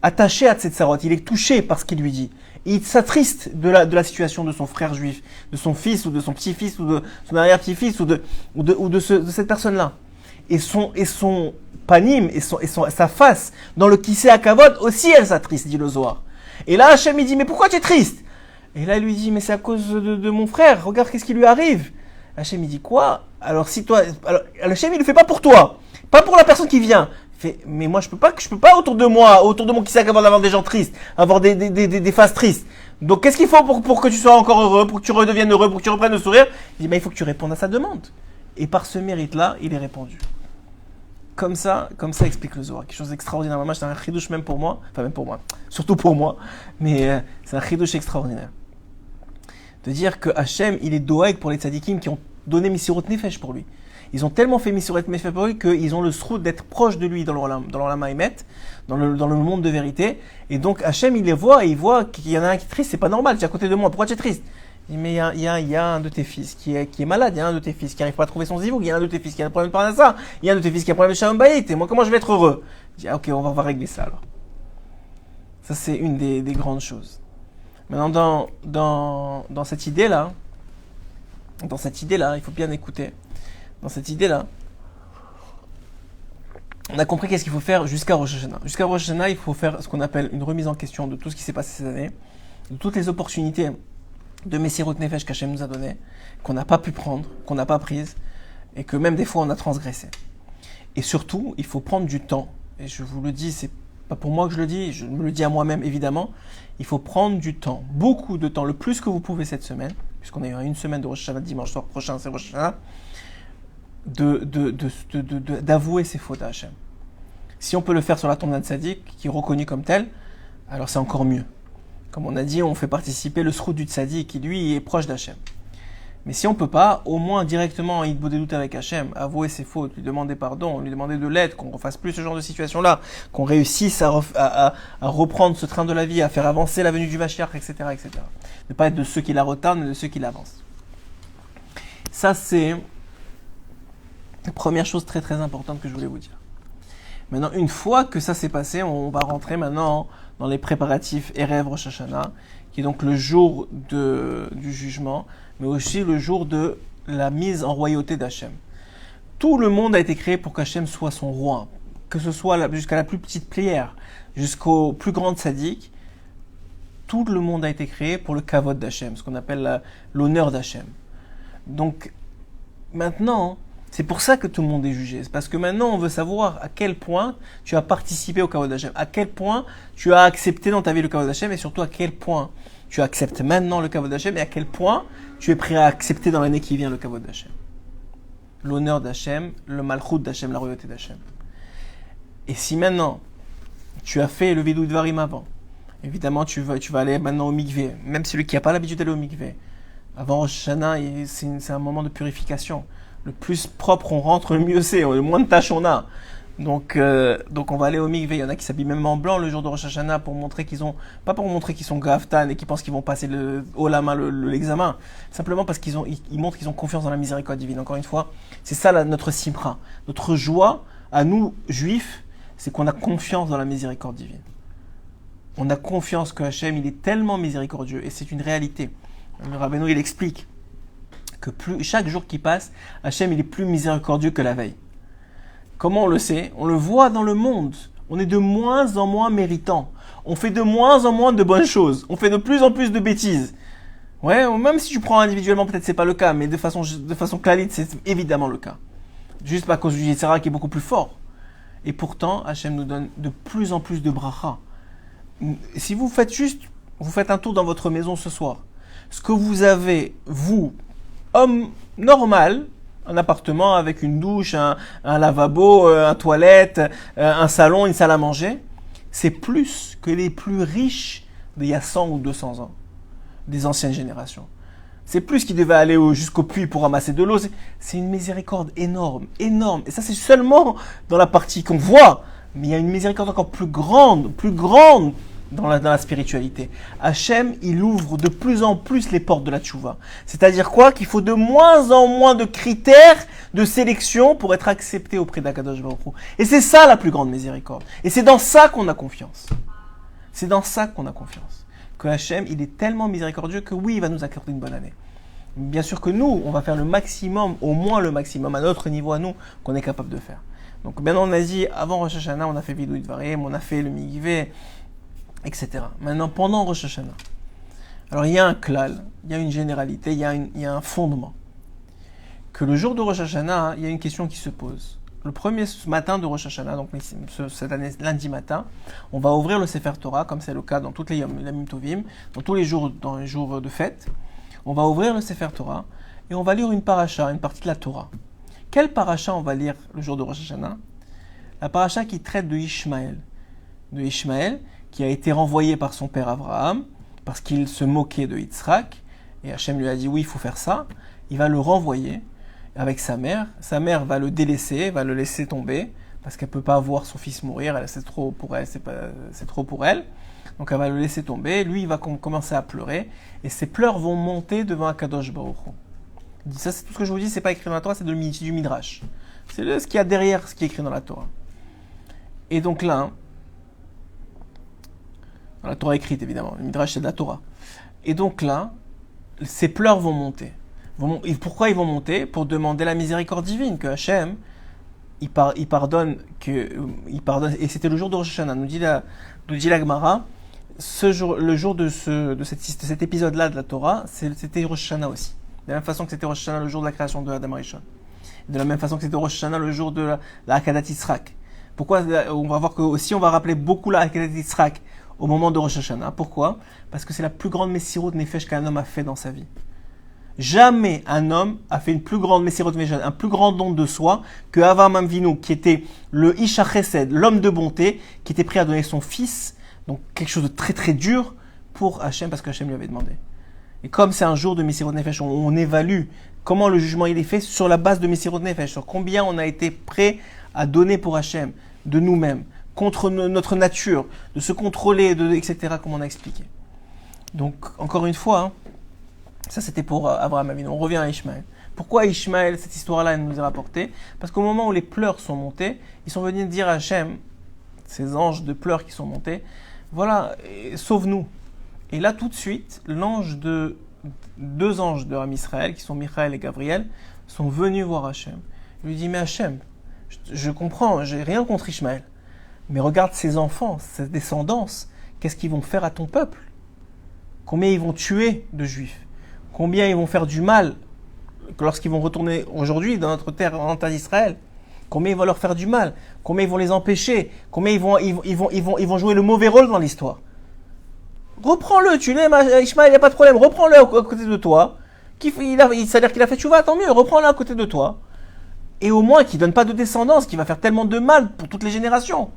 attaché à cette tsarot, il est touché par ce qu'il lui dit. Et il s'attriste de la situation de son frère juif, de son fils, ou de son petit-fils, ou de son arrière-petit-fils, ou de cette personne-là. Et son panim, et sa face, dans le Kisei HaKavod, aussi elle s'attriste, dit le Zohar. Et là, Hachem, il dit, mais pourquoi tu es triste? Et là, il lui dit, mais c'est à cause de mon frère, regarde qu'est-ce qui lui arrive. Hachem, il dit, quoi? Alors, Hachem, il le fait pas pour toi. Pas pour la personne qui vient. Mais moi, je peux pas autour de mon Kisei HaKavod avoir des gens tristes, avoir des faces tristes. Donc, qu'est-ce qu'il faut pour que tu sois encore heureux, pour que tu redeviennes heureux, pour que tu reprennes le sourire? Il dit, mais il faut que tu répondes à sa demande. Et par ce mérite-là, il est répondu. Comme ça explique le Zohar. Quelque chose d'extraordinaire. Moi, c'est un chidouche même pour moi. Enfin, même pour moi. Surtout pour moi. Mais c'est un chidouche extraordinaire. De dire que Hachem, il est doeg pour les tzadikim qui ont donné Messirut Nefesh pour lui. Ils ont tellement fait Messirut Nefesh pour lui qu'ils ont le srout d'être proche de lui dans l'Olam Haemet, dans le monde de vérité. Et donc Hachem, il les voit et il voit qu'il y en a un qui est triste. C'est pas normal, tu es à côté de moi. Pourquoi tu es triste? Il dit, mais il y a un de tes fils qui est malade. Il y a un de tes fils qui n'arrive pas à trouver son zivouk. Il y a un de tes fils qui a un problème de parnassa. Il y a un de tes fils qui a un problème de shalom bayit. Et moi, comment je vais être heureux? Il dit, ok, on va régler ça alors. Ça, c'est une des grandes choses. Maintenant, dans cette idée-là, il faut bien écouter. Dans cette idée-là, on a compris qu'est-ce qu'il faut faire jusqu'à Rosh Hashanah. Jusqu'à Rosh Hashanah, il faut faire ce qu'on appelle une remise en question de tout ce qui s'est passé ces années, de toutes les opportunités de Messirut Nefesh qu'Hachem nous a donné, qu'on n'a pas pu prendre, qu'on n'a pas prises, et que même des fois on a transgressé. Et surtout, il faut prendre du temps. Et je vous le dis, c'est pas pour moi que je le dis, je me le dis à moi-même évidemment. Il faut prendre du temps, beaucoup de temps, le plus que vous pouvez cette semaine, puisqu'on a eu une semaine de Rosh Hashanah, dimanche soir prochain, c'est Rosh Hashanah. d'avouer ses fautes à Hachem. Si on peut le faire sur la tombe d'un tzaddik, qui est reconnu comme tel, alors c'est encore mieux. Comme on a dit, on fait participer le srout du tzaddik, qui lui est proche d'Hachem. Mais si on ne peut pas, au moins directement en hitbodedut avec Hachem, avouer ses fautes, lui demander pardon, lui demander de l'aide, qu'on ne refasse plus ce genre de situation-là, qu'on réussisse à reprendre ce train de la vie, à faire avancer la venue du Mashiach, etc., etc. Ne pas être de ceux qui la retardent, mais de ceux qui l'avancent. Ça, c'est la première chose très très importante que je voulais vous dire. Maintenant, une fois que ça s'est passé, on va rentrer maintenant dans les préparatifs Erev Rosh Hashanah, qui est donc le jour du jugement, mais aussi le jour de la mise en royauté d'Hachem. Tout le monde a été créé pour qu'Hachem soit son roi, que ce soit jusqu'à la plus petite prière, jusqu'au plus grand tzaddik. Tout le monde a été créé pour le kavod d'Hachem, ce qu'on appelle l'honneur d'Hachem. Donc, maintenant, c'est pour ça que tout le monde est jugé. C'est parce que maintenant, on veut savoir à quel point tu as participé au kavod d'Hachem, à quel point tu as accepté dans ta vie le kavod d'Hachem, et surtout à quel point tu acceptes maintenant le kavod d'Hachem, et à quel point tu es prêt à accepter dans l'année qui vient le kavod d'Hachem. L'honneur d'Hachem, le malchut d'Hachem, la royauté d'Hachem. Et si maintenant, tu as fait le vidou dvarim avant, évidemment, tu vas aller maintenant au mikvé, même celui qui n'a pas l'habitude d'aller au mikvé. Avant Rosh Hashanah, c'est un moment de purification. Le plus propre on rentre, le mieux c'est, le moins de tâches on a. Donc on va aller au mikvé. Il y en a qui s'habillent même en blanc le jour de Rosh Hashanah pour montrer qu'ils ont, pas pour montrer qu'ils sont gaftan et qu'ils pensent qu'ils vont passer haut la main l'examen, simplement parce qu'ils montrent qu'ils ont confiance dans la miséricorde divine. Encore une fois, c'est ça notre simra, notre joie à nous juifs, c'est qu'on a confiance dans la miséricorde divine. On a confiance que Hachem il est tellement miséricordieux et c'est une réalité. Le Rabbeinu il explique que chaque jour qui passe, Hachem il est plus miséricordieux que la veille. Comment on le sait? On le voit dans le monde. On est de moins en moins méritant. On fait de moins en moins de bonnes choses. On fait de plus en plus de bêtises. Ouais, même si tu prends individuellement, peut-être c'est pas le cas, mais de façon clarite, c'est évidemment le cas. Juste à cause du Yetzirah qui est beaucoup plus fort. Et pourtant, Hachem nous donne de plus en plus de bracha. Si vous faites un tour dans votre maison ce soir, ce que vous avez, vous, homme normal, un appartement avec une douche, un lavabo, une toilette, un salon, une salle à manger, c'est plus que les plus riches d'il y a 100 ou 200 ans, des anciennes générations. C'est plus qu'ils devaient aller jusqu'au puits pour ramasser de l'eau. C'est une miséricorde énorme, énorme. Et ça, c'est seulement dans la partie qu'on voit. Mais il y a une miséricorde encore plus grande dans la spiritualité. Hachem, il ouvre de plus en plus les portes de la tchouva. C'est-à-dire quoi? Qu'il faut de moins en moins de critères de sélection pour être accepté auprès d'Akadosh Baruch Hu. Et c'est ça la plus grande miséricorde. Et c'est dans ça qu'on a confiance. C'est dans ça qu'on a confiance. Que Hachem, il est tellement miséricordieux que oui, il va nous accorder une bonne année. Bien sûr que nous, on va faire le maximum, au moins le maximum, à notre niveau à nous, qu'on est capable de faire. Donc maintenant, on a dit, avant Rosh Hashanah, on a fait Vidou Dvarim, on a fait le Mikvé, etc. Maintenant, pendant Rosh Hashanah, alors il y a un klal, il y a une généralité, il y a un fondement. Que le jour de Rosh Hashanah, il y a une question qui se pose. Le premier matin de Rosh Hashanah, donc cette année, lundi matin, on va ouvrir le Sefer Torah, comme c'est le cas dans toutes les Yamim Tovim, dans les jours de fête. On va ouvrir le Sefer Torah et on va lire une paracha, une partie de la Torah. Quelle paracha on va lire le jour de Rosh Hashanah? La paracha qui traite de Ishmaël. De Ishmaël, qui a été renvoyé par son père Abraham, parce qu'il se moquait de Yitzhak, et Hachem lui a dit oui, il faut faire ça. Il va le renvoyer avec sa mère. Sa mère va le délaisser, va le laisser tomber, parce qu'elle ne peut pas voir son fils mourir, c'est trop pour elle, c'est trop pour elle. Donc elle va le laisser tomber, lui il va commencer à pleurer, et ses pleurs vont monter devant Akadosh Baruch Hu. Ça c'est tout ce que je vous dis, c'est pas écrit dans la Torah, c'est du Midrash. C'est ce qu'il y a derrière ce qui est écrit dans la Torah. Et donc là, dans la Torah écrite évidemment, le Midrash c'est de la Torah. Et donc là, ses pleurs vont monter. Et pourquoi ils vont monter? Pour demander la miséricorde divine, que Hachem, il pardonne, et c'était le jour de Rosh Hashanah, nous dit la Gemara, le jour de cet épisode-là de la Torah, c'était Rosh Hashanah aussi. De la même façon que c'était Rosh Hashanah le jour de la création de Adam Rishon. De la même façon que c'était Rosh Hashanah le jour de la Hakadat Yitzhak. Pourquoi? On va voir que aussi on va rappeler beaucoup la Hakadat Yitzhak au moment de Rosh Hashanah. Pourquoi? Parce que c'est la plus grande messirut nefesh qu'un homme a fait dans sa vie. Jamais un homme a fait une plus grande Messirot Nefesh, un plus grand don de soi que Avraham Avinu, qui était le Isha Chesed, l'homme de bonté, qui était prêt à donner son fils, donc quelque chose de très très dur pour Hachem, parce que Hachem lui avait demandé. Et comme c'est un jour de Messirot Nefesh, on évalue comment le jugement il est fait sur la base de Messirot Nefesh, sur combien on a été prêt à donner pour Hachem, de nous-mêmes, contre notre nature, de se contrôler, etc., comme on a expliqué. Donc, encore une fois, hein, ça c'était pour Abraham Avinu. On revient à Ishmaël. Pourquoi Ishmaël, cette histoire-là, elle nous est rapportée? Parce qu'au moment où les pleurs sont montés, ils sont venus dire à Hachem, ces anges de pleurs qui sont montés, voilà, sauve-nous. Et là, tout de suite, deux anges de Ram Israël, qui sont Michaël et Gabriel, sont venus voir Hachem. Il lui dit, mais Hachem, je comprends, j'ai rien contre Ishmaël, mais regarde ces enfants, cette descendance, qu'est-ce qu'ils vont faire à ton peuple? Combien ils vont tuer de juifs? Combien ils vont faire du mal lorsqu'ils vont retourner aujourd'hui dans notre terre, en terre d'Israël? Combien ils vont leur faire du mal? Combien ils vont les empêcher? Combien ils vont jouer le mauvais rôle dans l'histoire? Reprends-le, tu l'aimes, Ishmaël, il n'y a pas de problème, reprends-le à côté de toi. Ça a l'air qu'il a fait tchouva, tant mieux, reprends-le à côté de toi. Et au moins qu'il ne donne pas de descendance, qui va faire tellement de mal pour toutes les générations.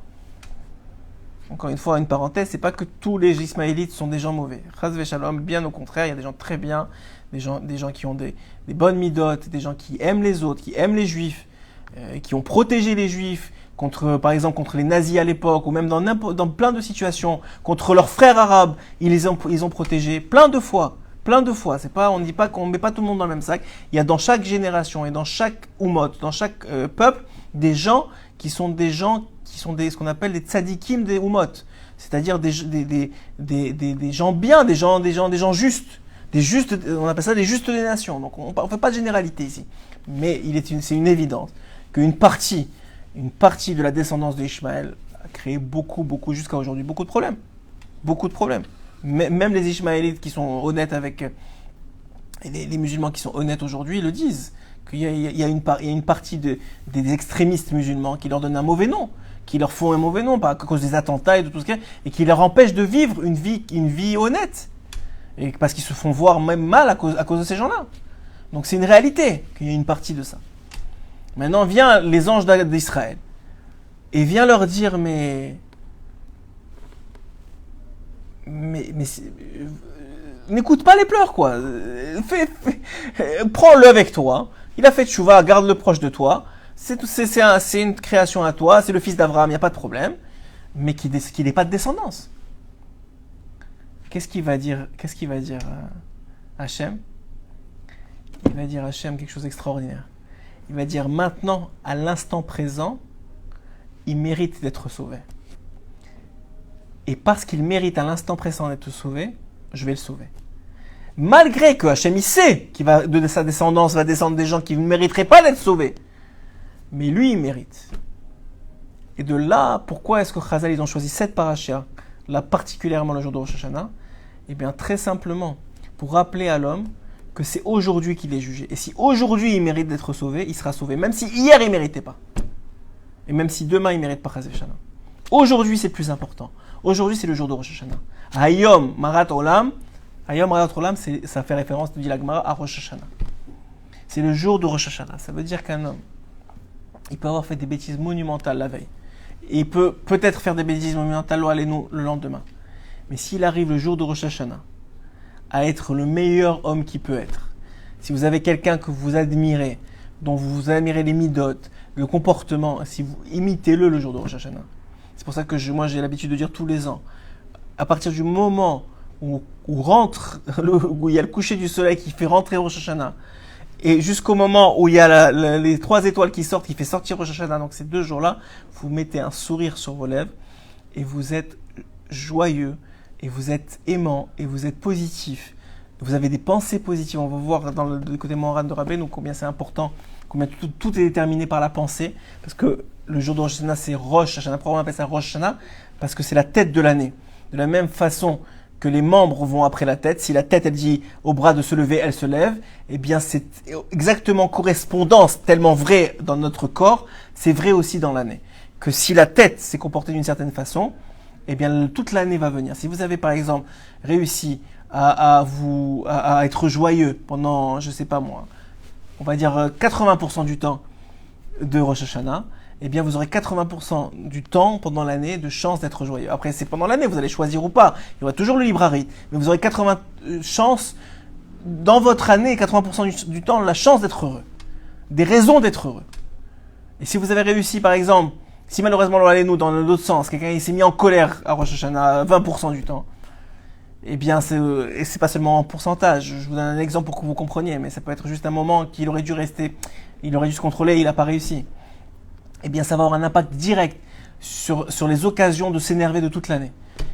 Encore une fois, une parenthèse, c'est pas que tous les Ismaélites sont des gens mauvais. Chas v'shalom, bien au contraire, il y a des gens très bien, des gens qui ont des bonnes midotes, des gens qui aiment les autres, qui aiment les juifs, qui ont protégé les juifs, par exemple contre les nazis à l'époque, ou même dans plein de situations, contre leurs frères arabes, ils ont protégé plein de fois. C'est pas, on ne dit pas qu'on met pas tout le monde dans le même sac. Il y a dans chaque génération et dans chaque umot, dans chaque peuple, des gens qui sont ce qu'on appelle des tzadikim des umot, c'est-à-dire des gens bien, des gens justes, on appelle ça des justes des nations. Donc on ne fait pas de généralité ici, mais c'est une évidence qu'une partie de la descendance d'Ishmaël a créé beaucoup jusqu'à aujourd'hui beaucoup de problèmes. Même les Ishmaélites qui sont honnêtes avec les musulmans qui sont honnêtes aujourd'hui le disent, qu'il y a une partie des extrémistes musulmans qui leur donnent un mauvais nom, qui leur font un mauvais nom à cause des attentats et de tout ce et qui leur empêchent de vivre une vie honnête, et parce qu'ils se font voir même mal à cause de ces gens-là. Donc c'est une réalité qu'il y a une partie de ça. Maintenant vient les anges d'Israël et vient leur dire mais n'écoute pas les pleurs, quoi. Prends-le avec toi. Il a fait tchouva, garde-le proche de toi. C'est une création à toi. C'est le fils d'Abraham, il n'y a pas de problème. Mais qu'il n'ait pas de descendance. Qu'est-ce qu'il va dire Hachem? Il va dire Hachem quelque chose d'extraordinaire. Il va dire maintenant, à l'instant présent, il mérite d'être sauvé. Et parce qu'il mérite à l'instant présent d'être sauvé, je vais le sauver. Malgré que Hachem, il sait de sa descendance va descendre des gens qui ne mériteraient pas d'être sauvés. Mais lui, il mérite. Et de là, pourquoi est-ce que Chazal, ils ont choisi cette parasha, là particulièrement le jour de Rosh Hashanah? Eh bien, très simplement, pour rappeler à l'homme que c'est aujourd'hui qu'il est jugé. Et si aujourd'hui il mérite d'être sauvé, il sera sauvé. Même si hier il ne méritait pas. Et même si demain il ne mérite pas Chaz v'Shalom. Aujourd'hui, c'est plus important. Aujourd'hui, c'est le jour de Rosh Hashanah. Hayom Marat Olam. Hayom Marat Olam, ça fait référence, dit la Gemara, à Rosh Hashanah. C'est le jour de Rosh Hashanah. Ça veut dire qu'un homme, il peut avoir fait des bêtises monumentales la veille. Et il peut peut-être faire des bêtises monumentales le lendemain. Mais s'il arrive le jour de Rosh Hashanah à être le meilleur homme qu'il peut être, si vous avez quelqu'un que vous admirez, dont vous admirez les midotes, le comportement, si vous imitez-le le jour de Rosh Hashanah. C'est pour ça que moi j'ai l'habitude de dire tous les ans, à partir du moment où il y a le coucher du soleil qui fait rentrer Rosh Hashanah, et jusqu'au moment où il y a les 3 étoiles qui sortent, qui fait sortir Rosh Hashanah, donc ces 2 jours-là, vous mettez un sourire sur vos lèvres, et vous êtes joyeux, et vous êtes aimant, et vous êtes positif. Vous avez des pensées positives. On va voir dans le côté moral de Rabbeinu combien c'est important, combien tout est déterminé par la pensée, parce que le jour de Rosh Hashanah, c'est Rosh Hashanah. Pourquoi on appelle ça Rosh Hashanah? Parce que c'est la tête de l'année. De la même façon que les membres vont après la tête, si la tête, elle dit au bras de se lever, elle se lève, eh bien c'est exactement correspondance, tellement vrai dans notre corps, c'est vrai aussi dans l'année. Que si la tête s'est comportée d'une certaine façon, eh bien toute l'année va venir. Si vous avez par exemple réussi à être joyeux pendant, je sais pas moi, on va dire 80% du temps de Rosh Hashanah, eh bien vous aurez 80% du temps pendant l'année de chance d'être joyeux. Après, c'est pendant l'année, vous allez choisir ou pas. Il y aura toujours le libre arbitre, mais vous aurez 80 chances dans votre année, 80% du temps, la chance d'être heureux. Des raisons d'être heureux. Et si vous avez réussi, par exemple, si malheureusement l'on allait nous dans l'autre sens, quelqu'un il s'est mis en colère à Rosh Hashanah 20% du temps, eh bien c'est pas seulement en pourcentage. Je vous donne un exemple pour que vous compreniez, mais ça peut être juste un moment qu'il aurait dû rester, il aurait dû se contrôler, il n'a pas réussi. Eh bien ça va avoir un impact direct sur les occasions de s'énerver de toute l'année.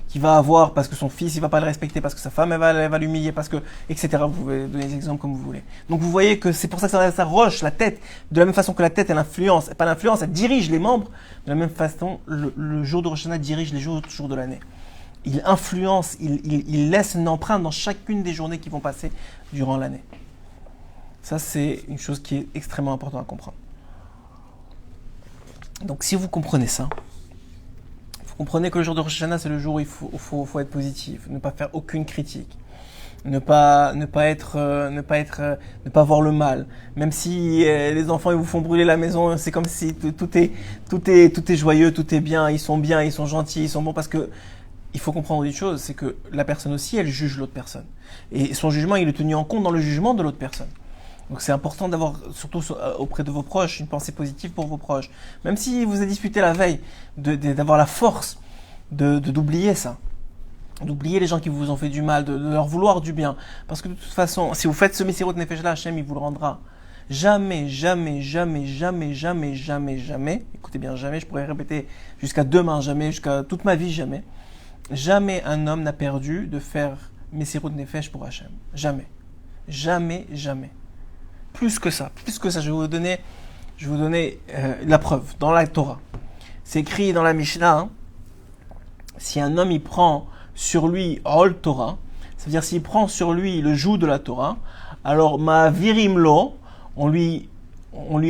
Qu'il va avoir parce que son fils il va pas le respecter, parce que sa femme elle va l'humilier, parce que etc. Vous pouvez donner des exemples comme vous voulez. Donc vous voyez que c'est pour ça que ça roche la tête, de la même façon que la tête elle influence, pas l'influence, elle dirige les membres. De la même façon, le jour de Rosh Hashanah dirige les jours de l'année. Il influence, il laisse une empreinte dans chacune des journées qui vont passer durant l'année. Ça c'est une chose qui est extrêmement importante à comprendre. Donc si vous comprenez ça, vous comprenez que le jour de Rosh Hashanah, c'est le jour où il faut être positif, ne pas faire aucune critique, ne pas voir le mal. Même si les enfants ils vous font brûler la maison, c'est comme si tout est joyeux, tout est bien, ils sont gentils, ils sont bons, parce que il faut comprendre une chose, c'est que la personne aussi, elle juge l'autre personne. Et son jugement, il est tenu en compte dans le jugement de l'autre personne. Donc c'est important d'avoir, surtout auprès de vos proches, une pensée positive pour vos proches. Même si vous avez disputé la veille, d'avoir la force d'oublier ça. D'oublier les gens qui vous ont fait du mal, de leur vouloir du bien. Parce que de toute façon, si vous faites ce Messirut Nefesh là, Hachem, il vous le rendra. Jamais, écoutez bien, jamais, je pourrais répéter jusqu'à demain, jamais, jusqu'à toute ma vie, jamais un homme n'a perdu de faire Messirut Nefesh pour Hachem. Jamais. Plus que ça, je vais vous donner la preuve dans la Torah. C'est écrit dans la Mishnah, si un homme il prend sur lui Ol Torah, c'est-à-dire s'il prend sur lui le joug de la Torah, alors Ma'avirim lo, on lui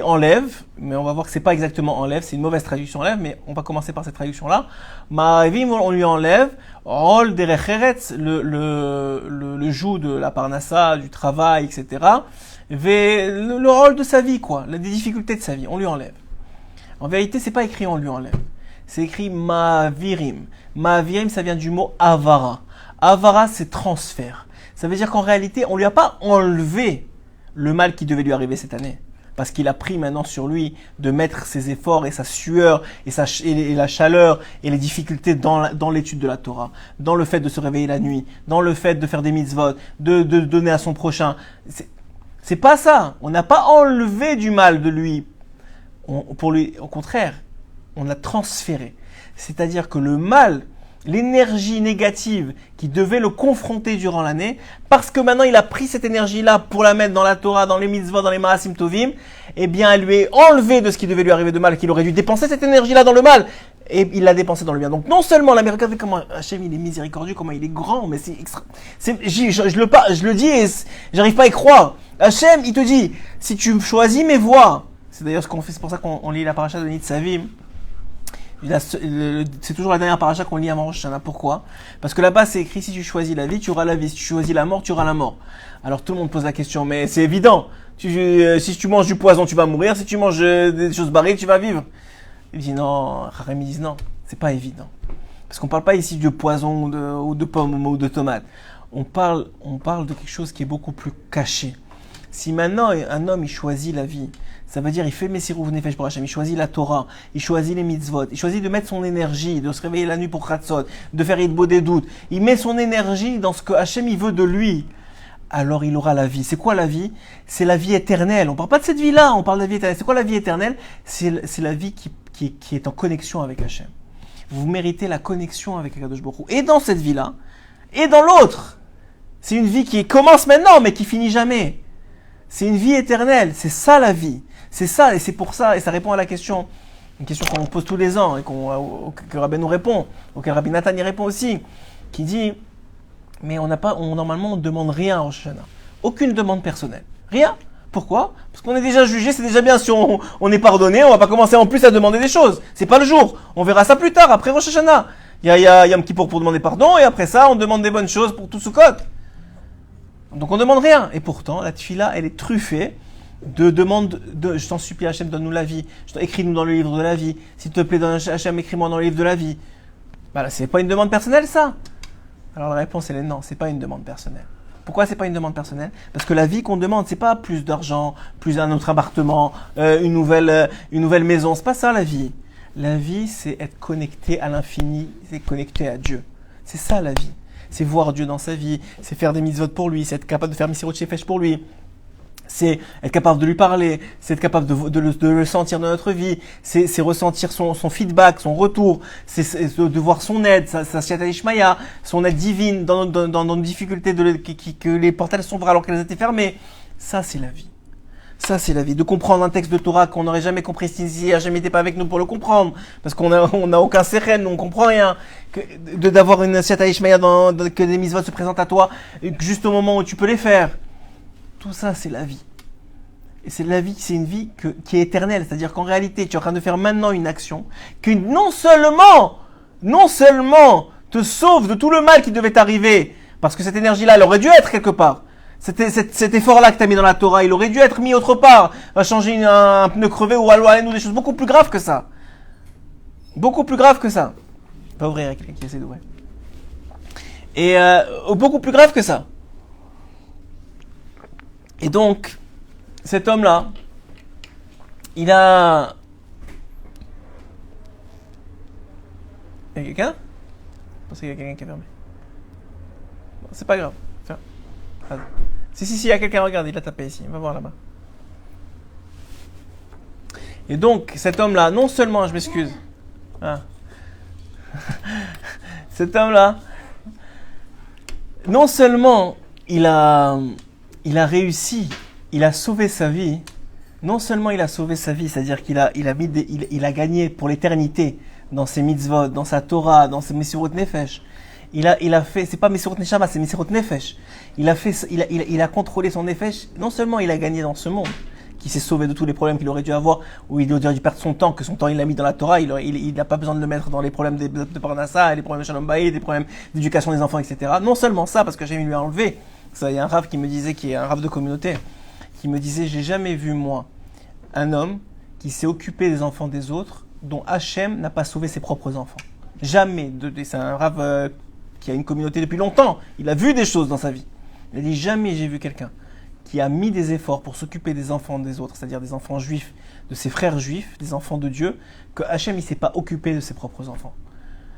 enlève, mais on va voir que c'est pas exactement enlève, c'est une mauvaise traduction enlève, mais on va commencer par cette traduction-là. Ma'avirim, on lui enlève Ol derech eretz, le joug de la parnassa, du travail, etc. Le rôle de sa vie, quoi, les difficultés de sa vie, on lui enlève. En vérité, c'est pas écrit on lui enlève. C'est écrit Ma'avirim. Ma'avirim, ça vient du mot avara. Avara, c'est transfert. Ça veut dire qu'en réalité, on lui a pas enlevé le mal qui devait lui arriver cette année. Parce qu'il a pris maintenant sur lui de mettre ses efforts et sa sueur et la chaleur et les difficultés dans l'étude de la Torah, dans le fait de se réveiller la nuit, dans le fait de faire des mitzvot, de donner à son prochain. C'est pas ça. On n'a pas enlevé du mal de lui. Pour lui, au contraire, on l'a transféré. C'est-à-dire que le mal, l'énergie négative qui devait le confronter durant l'année, parce que maintenant il a pris cette énergie-là pour la mettre dans la Torah, dans les mitzvot, dans les ma'asim tovim, eh bien elle lui est enlevée de ce qui devait lui arriver de mal, qu'il aurait dû dépenser cette énergie-là dans le mal, et il l'a dépensé dans le bien. Donc non seulement l'Américain, regardez comment Hachem il est miséricordieux, comment il est grand, mais c'est extra. Je le dis et j'arrive pas à y croire. Hachem, il te dit, si tu choisis mes voies, c'est d'ailleurs ce qu'on fait, c'est pour ça qu'on lit la paracha de Nitzavim. C'est toujours la dernière paracha qu'on lit avant Rosh Hashanah. Pourquoi ? Parce que là-bas c'est écrit, si tu choisis la vie, tu auras la vie. Si tu choisis la mort, tu auras la mort. Alors tout le monde pose la question, mais c'est évident. Si tu manges du poison, tu vas mourir. Si tu manges des choses barrées, tu vas vivre. Il dit non, Harem, ils disent non, c'est pas évident. Parce qu'on parle pas ici de poison ou de pommes ou de tomates. On parle de quelque chose qui est beaucoup plus caché. Si maintenant un homme il choisit la vie, ça veut dire il fait Messirut Nefesh pour Hachem, il choisit la Torah, il choisit les mitzvot, il choisit de mettre son énergie, de se réveiller la nuit pour Chatzot, de faire Idbo des doutes. Il met son énergie dans ce que Hachem il veut de lui. Alors il aura la vie. C'est quoi la vie ? C'est la vie éternelle. On parle pas de cette vie-là, on parle de la vie éternelle. C'est quoi la vie éternelle ? C'est la vie qui est en connexion avec Hachem. Vous méritez la connexion avec Akadosh Baruch Hu. Et dans cette vie-là, et dans l'autre. C'est une vie qui commence maintenant, mais qui finit jamais. C'est une vie éternelle. C'est ça la vie. C'est ça, et c'est pour ça, et ça répond à la question, une question qu'on pose tous les ans, et que Rabbi nous répond, auquel Rabbi Nathan y répond aussi, qui dit, mais normalement on ne demande rien à Rosh Hashanah. Aucune demande personnelle. Rien. Pourquoi ? Parce qu'on est déjà jugé, c'est déjà bien. Si on est pardonné, on va pas commencer en plus à demander des choses. C'est pas le jour. On verra ça plus tard, après Rosh Hashanah. Il y a Yom Kippour pour demander pardon, et après ça, on demande des bonnes choses pour tout Sukkot. Donc on ne demande rien. Et pourtant, la tefila, elle est truffée de demandes de je t'en supplie, Hachem, donne-nous la vie. Écris-nous dans le livre de la vie. S'il te plaît, Hachem, écris-moi dans le livre de la vie. Voilà, c'est pas une demande personnelle, ça. Alors la réponse, elle est non, c'est pas une demande personnelle. Pourquoi c'est pas une demande personnelle? Parce que la vie qu'on demande, c'est pas plus d'argent, plus un autre appartement, une nouvelle maison. C'est pas ça la vie. La vie, c'est être connecté à l'infini, c'est connecté à Dieu. C'est ça la vie. C'est voir Dieu dans sa vie, c'est faire des mitzvot pour lui, c'est être capable de faire Misirot Shefesh pour lui. C'est être capable de lui parler, c'est être capable de le sentir dans notre vie, c'est ressentir son feedback, son retour, c'est de voir son aide, sa Siyata Ishmaya, son aide divine dans nos difficultés que les portails s'ouvrent alors qu'elles étaient fermées. Ça, c'est la vie. Ça, c'est la vie. De comprendre un texte de Torah qu'on n'aurait jamais compris s'il n'a jamais été pas avec nous pour le comprendre. Parce qu'on a aucun seren, on comprend rien. D'avoir une Siyata Ishmaya que des mitzvot se présentent à toi, juste au moment où tu peux les faire. Tout ça, c'est la vie. Et c'est la vie, c'est une vie qui est éternelle. C'est-à-dire qu'en réalité, tu es en train de faire maintenant une action qui non seulement te sauve de tout le mal qui devait t'arriver, parce que cette énergie-là, elle aurait dû être quelque part. Cet effort-là que tu as mis dans la Torah, il aurait dû être mis autre part. Va changer un pneu crevé ou nous des choses beaucoup plus graves que ça. Beaucoup plus graves que ça. Pas ouvrir à quelqu'un qui essaie d'ouvrir. Et beaucoup plus grave que ça. Et donc, cet homme-là, il a... Il y a quelqu'un? Je pense qu'il y a quelqu'un qui est fermé. Bon, c'est pas grave. Tiens. Si, il y a quelqu'un, regarde, il a tapé ici. On va voir là-bas. Et donc, cet homme-là, non seulement, je m'excuse. Ah. Cet homme-là, non seulement il a réussi, il a sauvé sa vie. Non seulement il a sauvé sa vie, c'est-à-dire qu'il a gagné pour l'éternité dans ses mitzvot, dans sa Torah, dans ses Mesirot Nefesh. Il a fait, c'est pas Mesirot Neshama, c'est Mesirot Nefesh. Il a contrôlé son Nefesh. Non seulement il a gagné dans ce monde, qui s'est sauvé de tous les problèmes qu'il aurait dû avoir, où il aurait dû perdre son temps, que son temps il l'a mis dans la Torah, il n'a pas besoin de le mettre dans les problèmes de Parnassa, les problèmes de Shalom Bayit, des problèmes d'éducation des enfants, etc. Non seulement ça, parce que j'ai lui a enlevé. Ça, il y a un rav qui me disait, qui est un rav de communauté, qui me disait, j'ai jamais vu moi un homme qui s'est occupé des enfants des autres, dont Hachem n'a pas sauvé ses propres enfants. Jamais. C'est un rav qui a une communauté depuis longtemps. Il a vu des choses dans sa vie. Il a dit, jamais j'ai vu quelqu'un qui a mis des efforts pour s'occuper des enfants des autres, c'est-à-dire des enfants juifs, de ses frères juifs, des enfants de Dieu, que Hachem il s'est pas occupé de ses propres enfants.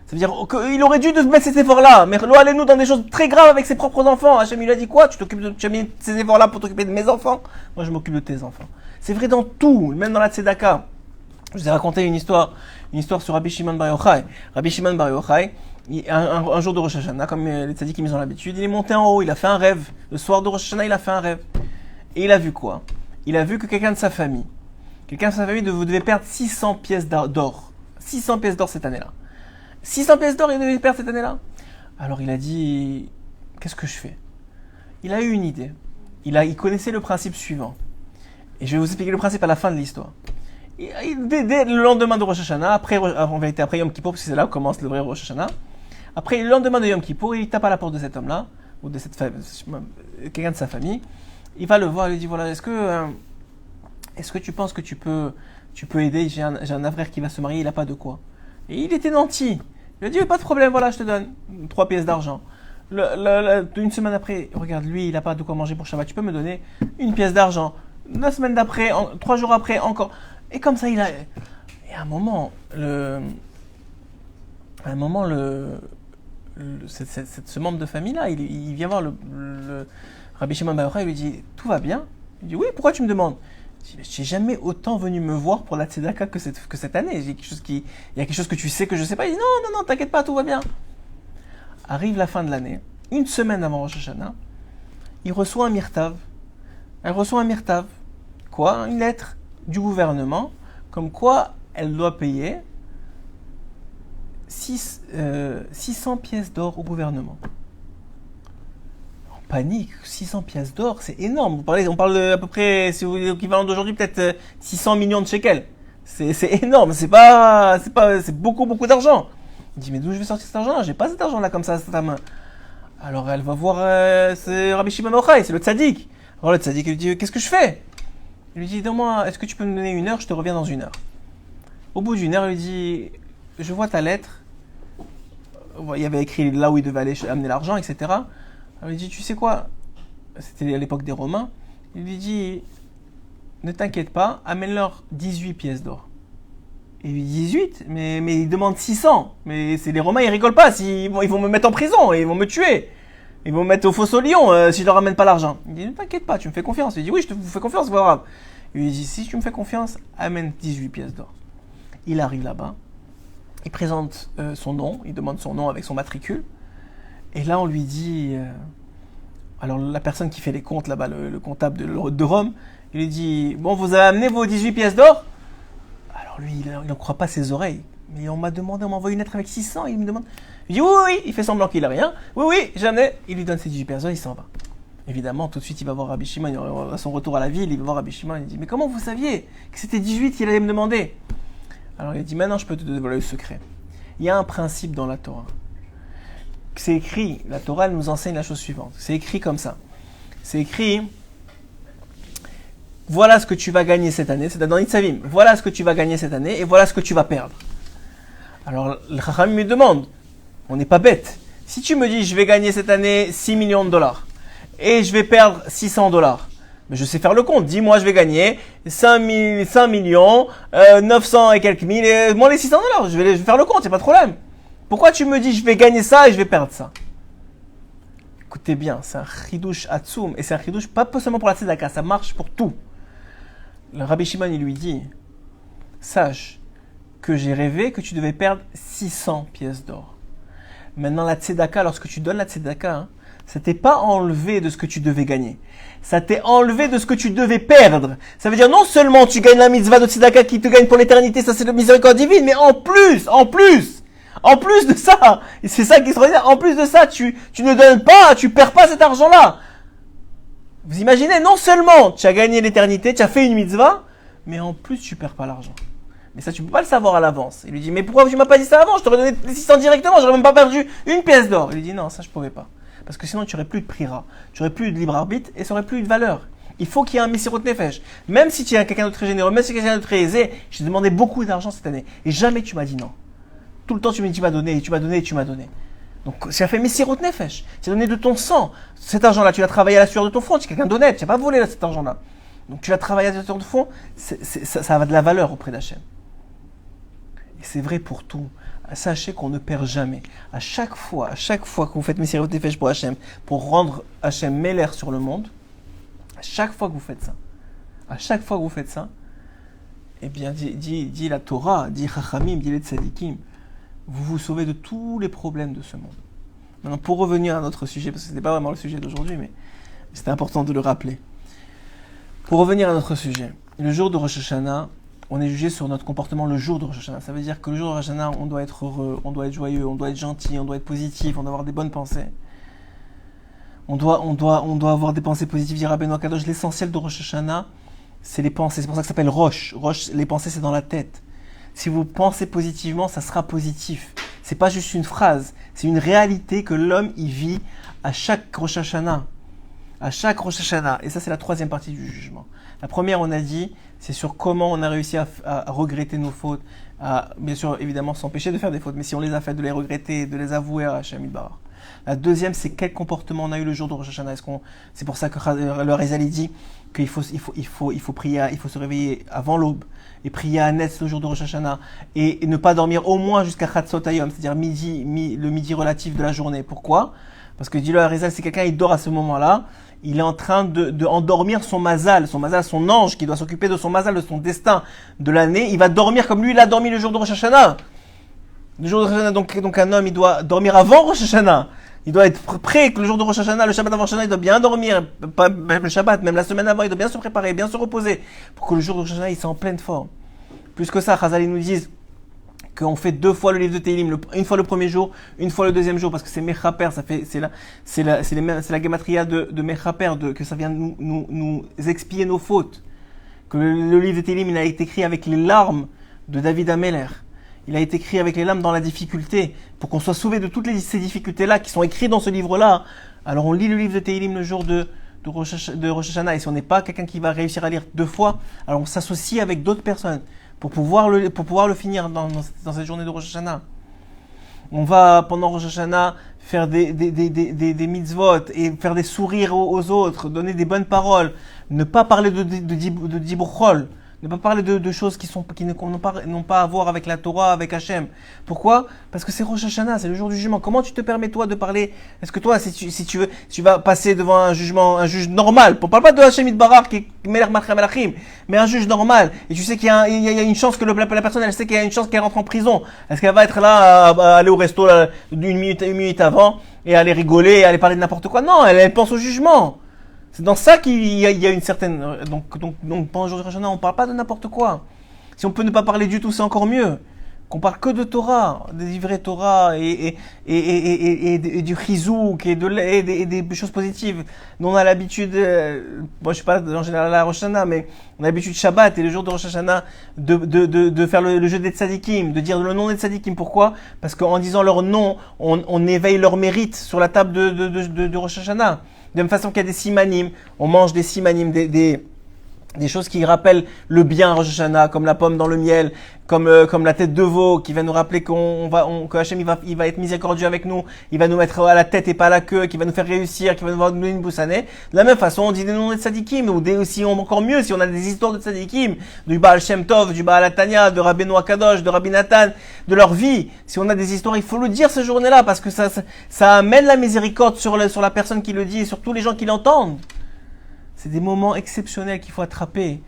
Ça veut dire qu'il aurait dû mettre ces efforts-là, mais allez-nous dans des choses très graves avec ses propres enfants. Hachem il a dit quoi? Tu as mis ces efforts-là pour t'occuper de mes enfants? Moi je m'occupe de tes enfants. C'est vrai dans tout, même dans la tzedaka. Je vous ai raconté une histoire sur Rabbi Shimon Bar Yochai. Rabbi Shimon Bar Yochai, un jour de Rosh Hashanah, comme les tzadikim ils ont l'habitude, il est monté en haut, il a fait un rêve. Le soir de Rosh Hashanah, il a fait un rêve. Et il a vu quoi? Il a vu que quelqu'un de sa famille devait perdre 600 pièces d'or. 600 pièces d'or cette année-là. 600 pièces d'or, il devait perdre cette année-là. Alors il a dit, qu'est-ce que je fais? Il a eu une idée. Il connaissait le principe suivant. Et je vais vous expliquer le principe à la fin de l'histoire. Dès le lendemain de Rosh Hashanah, en vérité après Yom Kippour, parce que c'est là où commence le vrai Rosh Hashanah, après le lendemain de Yom Kippour, il tape à la porte de cet homme-là, ou de cette quelqu'un de sa famille. Il va le voir, il lui dit, voilà, est-ce que tu penses que tu peux aider? J'ai un frère qui va se marier, il n'a pas de quoi. Et il était nanti. Il a dit, pas de problème, voilà, je te donne 3 pièces d'argent. Une semaine après, regarde, lui, il n'a pas de quoi manger pour Shabbat, tu peux me donner 1 pièce d'argent. 2 semaines d'après, 3 jours après, encore. Et comme ça, Et à un moment, ce membre de famille-là, il vient voir le Rabbi Shimon Bar Yochai, il lui dit, tout va bien? Il dit, oui, pourquoi tu me demandes? Je dis, j'ai jamais autant venu me voir pour la tzedaka que cette année. Il y a quelque chose que tu sais que je sais pas. Il dit, non, t'inquiète pas, tout va bien. Arrive la fin de l'année, une semaine avant Rosh Hashanah, il reçoit un mirtav. Elle reçoit un mirtav. Quoi? Une lettre du gouvernement, comme quoi elle doit payer 600 pièces d'or au gouvernement. En panique, 600 pièces d'or, c'est énorme. On parle à peu près, si vous voulez l'équivalent d'aujourd'hui, peut-être 600 millions de shekels. C'est énorme, c'est beaucoup d'argent. Il dit, mais d'où je vais sortir cet argent-là? J'ai pas cet argent-là comme ça à ta main. Alors elle va voir c'est Rabbi Shimon Bar Yochai, c'est le tzaddik. Alors le tzaddik lui dit, qu'est-ce que je fais? Il lui dit, donne-moi, est-ce que tu peux me donner 1 heure, je te reviens dans 1 heure. Au bout d'1 heure, il lui dit, je vois ta lettre. Il y avait écrit là où il devait aller amener l'argent, etc. Alors il lui dit, tu sais quoi? C'était à l'époque des Romains. Il lui dit, ne t'inquiète pas, amène-leur 18 pièces d'or. Et il lui dit 18, mais il demande 600. Mais c'est les Romains, ils rigolent pas. Ils vont me mettre en prison, ils vont me tuer. Ils vont me mettre au fosse au lion si je leur ramène pas l'argent. Il dit, ne t'inquiète pas, tu me fais confiance. Il dit, oui, je te fais confiance, c'est pas grave. Il lui dit, si tu me fais confiance, amène 18 pièces d'or. Il arrive là-bas, il présente son nom, il demande son nom avec son matricule. Et là, on lui dit, alors la personne qui fait les comptes là-bas, le comptable de Rome, il lui dit, bon, vous avez amené vos 18 pièces d'or? Alors lui, il n'en croit pas ses oreilles. Mais on m'a envoyé une lettre avec 600, il me demande. Il dit, oui, oui, il fait semblant qu'il n'a rien. Oui, oui, jamais. Il lui donne ses 18 pièces d'or, il s'en va. Évidemment, tout de suite, il va voir Rabbi Shimon, à son retour à la ville, il va voir Rabbi Shimon, il dit, mais comment vous saviez que c'était 18 qu'il allait me demander? Alors il dit, maintenant je peux te dévoiler le secret. Il y a un principe dans la Torah. C'est écrit, la Torah elle nous enseigne la chose suivante. C'est écrit comme ça. C'est écrit, voilà ce que tu vas gagner cette année, c'est dans Nitzavim. Voilà ce que tu vas gagner cette année et voilà ce que tu vas perdre. Alors le Chacham me demande, on n'est pas bête. Si tu me dis, je vais gagner cette année 6 millions de dollars et je vais perdre 600 dollars, mais je sais faire le compte. Dis-moi, je vais gagner 5 millions, 900 et quelques mille, et moins les 600 dollars. Je vais faire le compte, il n'y a pas de problème. Pourquoi tu me dis, je vais gagner ça et je vais perdre ça? Écoutez bien, c'est un chidouche atzoum, et c'est un chidouche pas seulement pour la tzedaka, ça marche pour tout. Le Rabbi Shimon, il lui dit, sache que j'ai rêvé que tu devais perdre 600 pièces d'or. Maintenant, la tzedaka, lorsque tu donnes la tzedaka, ça t'est pas enlevé de ce que tu devais gagner. Ça t'est enlevé de ce que tu devais perdre. Ça veut dire non seulement tu gagnes la mitzvah de tzedaka qui te gagne pour l'éternité, ça c'est la miséricorde divine, mais en plus de ça, et c'est ça qui est extraordinaire, en plus de ça, tu ne donnes pas, tu perds pas cet argent-là. Vous imaginez, non seulement tu as gagné l'éternité, tu as fait une mitzvah, mais en plus tu perds pas l'argent. Mais ça, tu peux pas le savoir à l'avance. Il lui dit, mais pourquoi tu m'as pas dit ça avant? Je t'aurais donné les 600 directement, j'aurais même pas perdu 1 pièce d'or. Il lui dit, non, ça je pourrais pas. Parce que sinon, tu n'aurais plus de prira, tu n'aurais plus de libre arbitre et ça n'aurait plus de valeur. Il faut qu'il y ait un Messirut Nefesh. Même si tu es quelqu'un de très généreux, même si tu es quelqu'un de très aisé, je t'ai demandé beaucoup d'argent cette année. Et jamais tu m'as dit non. Tout le temps, tu me dis, tu m'as donné, et tu m'as donné, et tu m'as donné. Donc, tu as fait Messirut Nefesh. Tu as donné de ton sang. Cet argent-là, tu l'as travaillé à la sueur de ton front. Tu es quelqu'un d'honnête. Tu n'as pas volé là, cet argent-là. Donc, tu l'as travaillé à la sueur de ton front. Ça a de la valeur auprès d'Hachem. Et c'est vrai pour tout. Sachez qu'on ne perd jamais. À chaque fois que vous faites Messirut Nefesh pour Hachem, pour rendre Hachem Meler sur le monde, à chaque fois que vous faites ça, eh bien, dit la Torah, dit Chachamim, dit les Tzadikim, vous vous sauvez de tous les problèmes de ce monde. Maintenant, pour revenir à notre sujet, parce que ce n'était pas vraiment le sujet d'aujourd'hui, mais c'était important de le rappeler. Pour revenir à notre sujet, le jour de Rosh Hashanah, on est jugé sur notre comportement le jour de Rosh Hashanah. Ça veut dire que le jour de Rosh Hashanah, on doit être heureux, on doit être joyeux, on doit être gentil, on doit être positif, on doit avoir des bonnes pensées. On doit avoir des pensées positives. Dit Rabbeinu Akadosh, l'essentiel de Rosh Hashanah, c'est les pensées. C'est pour ça que ça s'appelle Rosh. Rosh, les pensées, c'est dans la tête. Si vous pensez positivement, ça sera positif. C'est pas juste une phrase, c'est une réalité que l'homme y vit à chaque Rosh Hashanah. À chaque Rosh Hashanah. Et ça, c'est la troisième partie du jugement. La première, on a dit, c'est sur comment on a réussi à regretter nos fautes, à, bien sûr, évidemment, s'empêcher de faire des fautes, mais si on les a fait, de les regretter, de les avouer à Hachem Yitbarach. La deuxième, c'est quel comportement on a eu le jour de Rosh Hashanah. C'est pour ça que le Rizal dit qu'il faut prier, il faut se réveiller avant l'aube et prier à Netz le jour de Rosh Hashanah et ne pas dormir au moins jusqu'à Chatzot Hayom, c'est-à-dire le midi relatif de la journée. Pourquoi? Parce que dit le Rizal, si quelqu'un il dort à ce moment-là, il est en train de endormir son mazal, son ange qui doit s'occuper de son mazal, de son destin de l'année. Il va dormir comme lui, il a dormi le jour de Rosh Hashanah. Le jour de Rosh Hashanah, donc un homme, il doit dormir avant Rosh Hashanah. Il doit être prêt que le jour de Rosh Hashanah, le Shabbat avant Rosh Hashanah, il doit bien dormir. Pas même le Shabbat, même la semaine avant, il doit bien se préparer, bien se reposer. Pour que le jour de Rosh Hashanah, il soit en pleine forme. Plus que ça, Chazal, ils nous disent qu'on fait 2 fois le livre de Tehillim, une fois le premier jour, une fois le deuxième jour, parce que c'est Mechaper, c'est la gematria de Mechaper, que ça vient nous expier nos fautes. Que le livre de Tehillim, il a été écrit avec les larmes de David Ameller. Il a été écrit avec les lames dans la difficulté, pour qu'on soit sauvé de toutes ces difficultés-là qui sont écrites dans ce livre-là. Alors on lit le livre de Tehillim le jour de Rosh Hashanah, et si on n'est pas quelqu'un qui va réussir à lire 2 fois, alors on s'associe avec d'autres personnes pour pouvoir le finir dans cette journée de Rosh Hashanah. On va, pendant Rosh Hashanah, faire des mitzvot et faire des sourires aux autres, donner des bonnes paroles, ne pas parler de dibuchol, ne pas parler de choses qui n'ont pas à voir avec la Torah, avec Hachem. Pourquoi? Parce que c'est Rosh Hashanah, c'est le jour du jugement. Comment tu te permets toi de parler? Est-ce que toi, si tu vas passer devant un juge normal, on parle pas de Hachem Yitbarach qui est Melech Malchei Melachim, mais un juge normal, et tu sais qu'il y a une chance que la personne, elle sait qu'il y a une chance qu'elle rentre en prison. Est-ce qu'elle va être là à aller au resto là, une minute avant et aller rigoler et aller parler de n'importe quoi? Non, elle pense au jugement. C'est dans ça qu'il y a une certaine... Donc pendant le jour de Rosh Hashanah, on ne parle pas de n'importe quoi. Si on peut ne pas parler du tout, c'est encore mieux. Qu'on parle que de Torah, des vrais Torah et du chizouk et des choses positives. Nous, on a l'habitude, moi je suis pas en général à la Rosh Hashanah, mais on a l'habitude Shabbat et le jour de Rosh Hashanah de faire le jeu des tzadikim, de dire le nom des tzadikim. Pourquoi? Parce qu'en disant leur nom, on éveille leur mérite sur la table de Rosh Hashanah. De la même façon qu'il y a des simanim, on mange des simanim, des choses qui rappellent le bien à Rosh Hashanah, comme la pomme dans le miel, comme la tête de veau, qui va nous rappeler que Hachem il va être miséricordieux avec nous, il va nous mettre à la tête et pas à la queue, qui va nous faire réussir, qui va nous donner une boussanée. De la même façon, on dit des noms de tzadikim, ou encore mieux, si on a des histoires de tzadikim, du Baal Shem Tov, du Baal Atanya, de Rabbeinu Akadosh, de Rabbi Nathan, de leur vie. Si on a des histoires, il faut le dire ce jour-là, parce que ça amène la miséricorde sur la personne qui le dit et sur tous les gens qui l'entendent. C'est des moments exceptionnels qu'il faut attraper.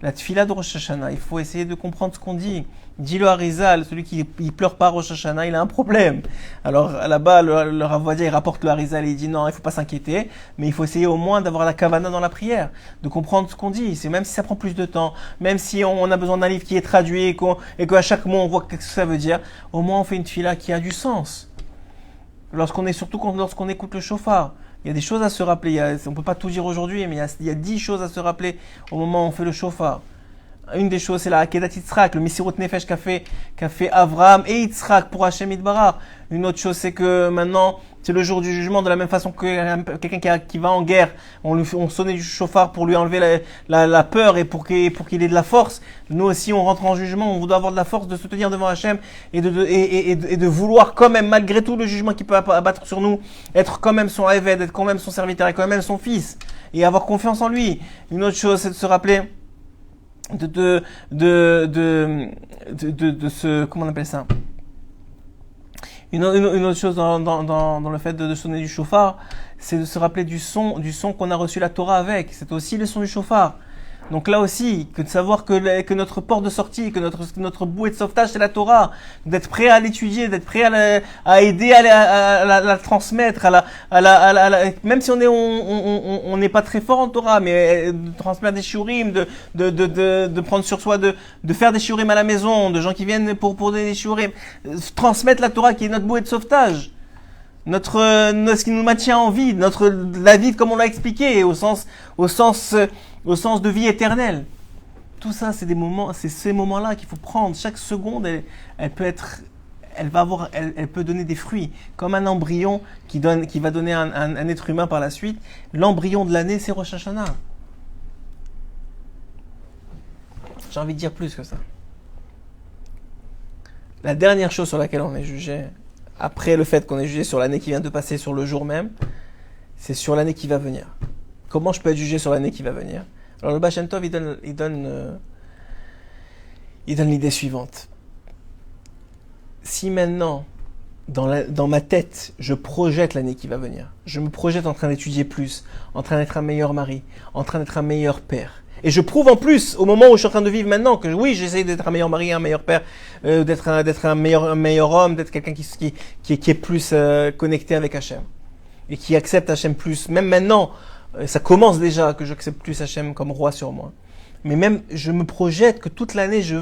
La tfila de Rosh Hashanah, il faut essayer de comprendre ce qu'on dit. Dis-le à Rizal, celui qui pleure pas Rosh Hashanah, il a un problème. Alors là-bas, le Rav Ovadia, il rapporte le Harizal et il dit non, il faut pas s'inquiéter, mais il faut essayer au moins d'avoir la kavana dans la prière, de comprendre ce qu'on dit. C'est même si ça prend plus de temps, même si on a besoin d'un livre qui est traduit et qu'à chaque mot on voit ce que ça veut dire, au moins on fait une tfila qui a du sens. Lorsqu'on écoute le shofar. Il y a des choses à se rappeler. On ne peut pas tout dire aujourd'hui, mais il y a 10 choses à se rappeler au moment où on fait le shofar. Une des choses, c'est la Akedat Yitzhak, le Misirut Nefesh qu'a fait Avraham et Yitzhak pour Hachem Yitbarach. Une autre chose, c'est que maintenant, c'est le jour du jugement, de la même façon que quelqu'un qui va en guerre, on sonnait du shofar pour lui enlever la peur et pour qu'il ait de la force. Nous aussi, on rentre en jugement, on doit avoir de la force de se tenir devant Hachem et de vouloir quand même, malgré tout le jugement qu'il peut abattre sur nous, être quand même son Eved, être quand même son serviteur et quand même son fils, et avoir confiance en lui. Une autre chose, c'est de se rappeler de ce, comment on appelle ça? Une autre chose dans le fait de sonner du shofar, c'est de se rappeler du son qu'on a reçu la Torah avec. C'est aussi le son du shofar. Donc là aussi, que de savoir que notre porte de sortie, que notre bouée de sauvetage, c'est la Torah, d'être prêt à l'étudier, d'être prêt à aider à la transmettre, même si on n'est pas très fort en Torah, mais de transmettre des shiurim, de prendre sur soi, de faire des shiurim à la maison, de gens qui viennent pour des shiurim, transmettre la Torah qui est notre bouée de sauvetage. Ce qui nous maintient en vie, la vie comme on l'a expliqué, au sens de vie éternelle. Tout ça, c'est ces moments-là qu'il faut prendre. Chaque seconde, elle peut donner des fruits. Comme un embryon qui va donner un être humain par la suite. L'embryon de l'année, c'est Rosh Hashanah. J'ai envie de dire plus que ça. La dernière chose sur laquelle on est jugé, après le fait qu'on est jugé sur l'année qui vient de passer, sur le jour même, c'est sur l'année qui va venir. Comment je peux être jugé sur l'année qui va venir? Alors le Baal Shem Tov, il donne l'idée suivante. Si maintenant, dans ma tête, je projette l'année qui va venir, je me projette en train d'étudier plus, en train d'être un meilleur mari, en train d'être un meilleur père, et je prouve en plus, au moment où je suis en train de vivre maintenant, que oui, j'essaie d'être un meilleur mari, un meilleur père, d'être un meilleur homme, d'être quelqu'un qui est plus connecté avec Hachem. Et qui accepte Hachem plus. Même maintenant, ça commence déjà que j'accepte plus Hachem comme roi sur moi. Mais même, je me projette que toute l'année, je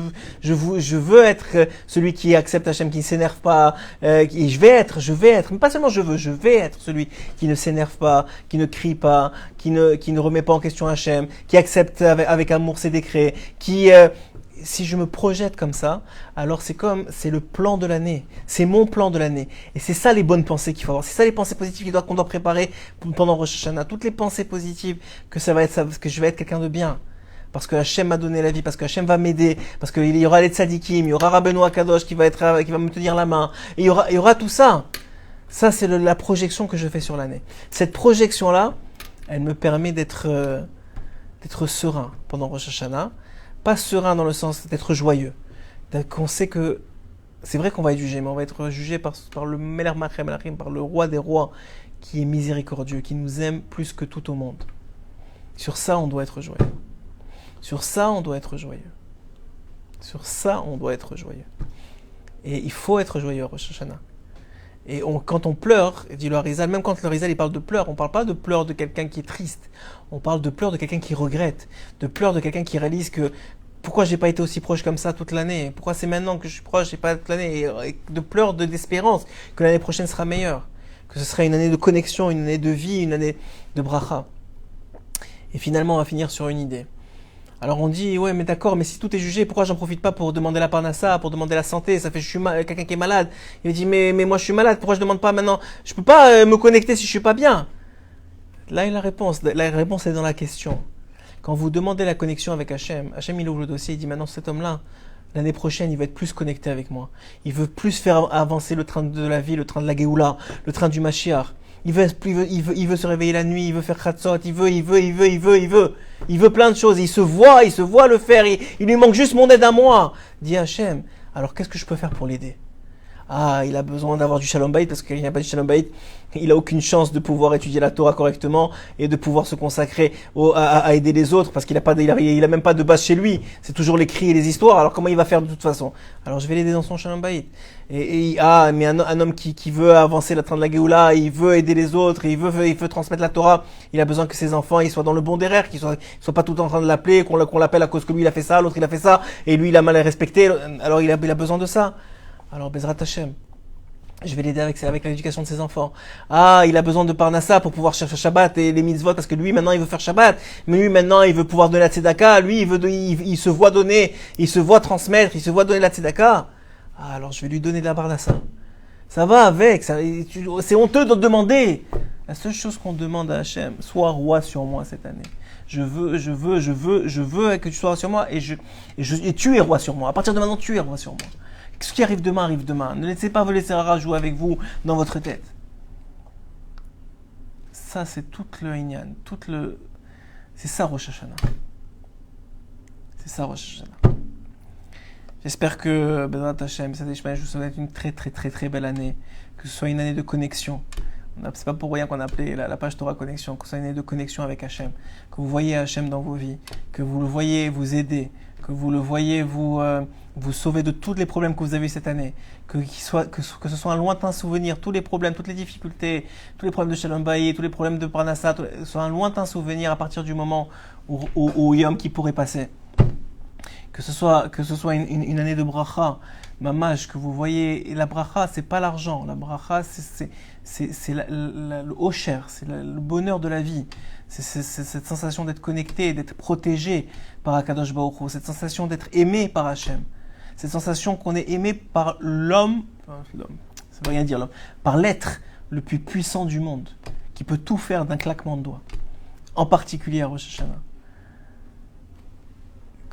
veux être celui qui accepte Hachem, qui ne s'énerve pas, et je vais être, mais pas seulement je vais être celui qui ne s'énerve pas, qui ne crie pas, qui ne remet pas en question Hachem, qui accepte avec amour ses décrets, si je me projette comme ça, alors c'est le plan de l'année. C'est mon plan de l'année. Et c'est ça les bonnes pensées qu'il faut avoir. C'est ça les pensées positives qu'on doit préparer pendant Rosh Hashanah. Toutes les pensées positives que ça va être ça, parce que je vais être quelqu'un de bien. Parce que Hachem m'a donné la vie, parce que Hachem va m'aider, parce qu'il y aura les tzadikim, il y aura Rabbeinu Akadosh qui va me tenir la main. Et il y aura tout ça. Ça, c'est la projection que je fais sur l'année. Cette projection-là, elle me permet d'être serein pendant Rosh Hashanah. Pas serein dans le sens d'être joyeux. On sait que c'est vrai qu'on va être jugé, mais on va être jugé par le Melech Malchei Melachim, par le roi des rois, qui est miséricordieux, qui nous aime plus que tout au monde. Sur ça, on doit être joyeux. Sur ça, on doit être joyeux. Sur ça, on doit être joyeux. Et il faut être joyeux à Rosh Hashanah. Et quand on pleure, dit le Harizal, même quand le Harizal il parle de pleurs, on ne parle pas de pleurs de quelqu'un qui est triste. On parle de pleurs de quelqu'un qui regrette, de pleurs de quelqu'un qui réalise que pourquoi j'ai pas été aussi proche comme ça toute l'année, pourquoi c'est maintenant que je suis proche et pas toute l'année, et de pleurs d'espérance que l'année prochaine sera meilleure, que ce sera une année de connexion, une année de vie, une année de bracha. Et finalement, on va finir sur une idée. Alors on dit, ouais, mais d'accord, mais si tout est jugé, pourquoi j'en profite pas pour demander la parnassa, pour demander la santé? Ça fait je suis quelqu'un qui est malade. Il dit, mais moi je suis malade, pourquoi je demande pas maintenant? Je peux pas me connecter si je suis pas bien. Là est la réponse. La réponse est dans la question. Quand vous demandez la connexion avec Hachem, Hachem il ouvre le dossier, il dit maintenant cet homme-là, l'année prochaine, il va être plus connecté avec moi. Il veut plus faire avancer le train de la vie, le train de la Géoula, le train du Mashiach. Il veut se réveiller la nuit, il veut faire khatsot, il veut plein de choses, il se voit le faire, il lui manque juste mon aide à moi, dit Hachem. Alors qu'est-ce que je peux faire pour l'aider? Ah, il a besoin d'avoir du Shalom Bayit, parce qu'il n'y a pas de Shalom Bayit, il n'a aucune chance de pouvoir étudier la Torah correctement et de pouvoir se consacrer à aider les autres, parce qu'il a même pas de base chez lui, c'est toujours les cris et les histoires, alors comment il va faire de toute façon? Alors je vais l'aider dans son Shalom Bayit. Mais un homme qui veut avancer le train de la Géoula, il veut aider les autres, il veut transmettre la Torah, il a besoin que ses enfants ils soient dans le bon derrière, qu'ils soient pas tout le temps en train de l'appeler, qu'on l'appelle à cause que lui il a fait ça, l'autre il a fait ça, et lui il a mal respecté, alors il a besoin de ça. Alors, Bezrat Hashem, je vais l'aider avec l'éducation de ses enfants. Ah, il a besoin de Parnassa pour pouvoir chercher Shabbat et les mitzvot, parce que lui, maintenant, il veut faire Shabbat. Mais lui, maintenant, il veut pouvoir donner la tzedaka. Lui, il se voit donner, il se voit transmettre, il se voit donner la tzedaka. Ah, alors, je vais lui donner de la Parnassa. Ça va avec, c'est honteux de demander. La seule chose qu'on demande à Hachem, sois roi sur moi cette année. Je veux que tu sois roi sur moi et tu es roi sur moi. À partir de maintenant, tu es roi sur moi. Ce qui arrive demain, arrive demain. Ne laissez pas voler Serara jouer avec vous dans votre tête. Ça, c'est tout le Inyan. C'est ça Rosh Hashanah. C'est ça Rosh Hashanah. J'espère que, Bezrat Hashem, je vous souhaite une très très très très belle année. Que ce soit une année de connexion. C'est pas pour rien qu'on a appelé la page Torah Connexion. Que ce soit une année de connexion avec Hachem. Que vous voyez Hachem dans vos vies. Que vous le voyez vous aider. Que vous le voyez vous sauver de tous les problèmes que vous avez eu cette année, que ce soit un lointain souvenir, tous les problèmes, toutes les difficultés, tous les problèmes de Shalom Bayit, tous les problèmes de Parnassa, soit un lointain souvenir à partir du moment où Yom Kippour est passé. Que ce soit une année de bracha, mamash, que vous voyez, la bracha, c'est pas l'argent, la bracha, c'est le osher, c'est le bonheur de la vie. C'est cette sensation d'être connecté, d'être protégé par Akadosh Baruch Hu, cette sensation d'être aimé par Hachem, cette sensation qu'on est aimé par l'homme, ça veut rien dire l'homme, par l'être le plus puissant du monde, qui peut tout faire d'un claquement de doigts, en particulier à Rosh Hashanah.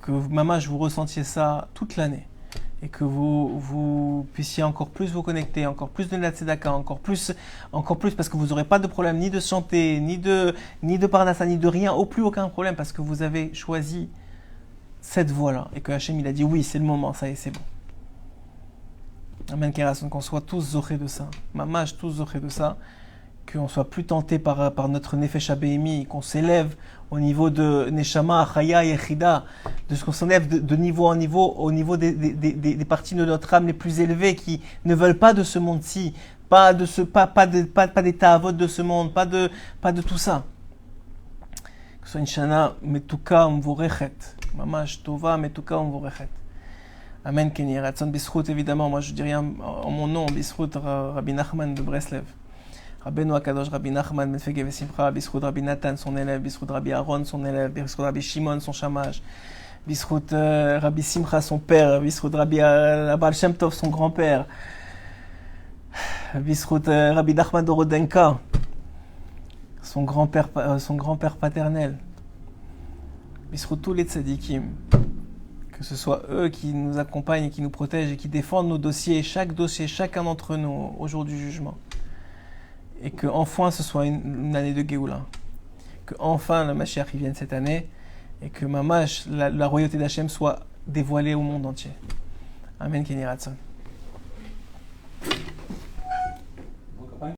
Que maman, vous ressentiez ça toute l'année. Et que vous puissiez encore plus vous connecter, encore plus donner la tzedaka, encore plus, parce que vous n'aurez pas de problème ni de santé, ni de parnassa, ni de rien, plus aucun problème, parce que vous avez choisi cette voie-là. Et que Hachem, il a dit oui, c'est le moment, ça y est, c'est bon. Amen, Kerason, qu'on soit tous zorés de ça. Mamash, tous zorés de ça. Qu'on soit plus tenté par notre Nefesh Abéimi, qu'on s'élève au niveau de Neshama, Chaya et Echida, de ce qu'on s'enlève de niveau en niveau, au niveau des parties de notre âme les plus élevées qui ne veulent pas de ce monde-ci, pas des ta'avot de ce monde, pas de tout ça. Que ce soit une Shana, Metuka Umvorechet, Mamash Tova, Metuka Umvorechet. Amen, Kenny. Ratson Bisrout, évidemment, moi je dis rien en mon nom, Bisrout Rabbi Nachman de Breslev. Rabbeinu Akadosh, Rabbi Nachman, Ben Fege Vesimcha, Bisrout Rabbi Nathan, son élève, Bisrout Rabbi Aaron, son élève, Bisrout Rabbi Shimon, son chamage, Bisrout Rabbi Simcha, son père, Bisrout Rabbi Abal Shem Tov, son grand-père, Bisrout Rabbi Nachman Dorodenka, son grand-père paternel, Bisrout tous les tzadikim, que ce soit eux qui nous accompagnent et qui nous protègent et qui défendent nos dossiers, chacun d'entre nous au jour du jugement. Et que enfin ce soit une année de Géoula. Que enfin le Mashiach vienne cette année et que Mamash, la royauté d'Hachem soit dévoilée au monde entier. Amen, Kenny Ratson.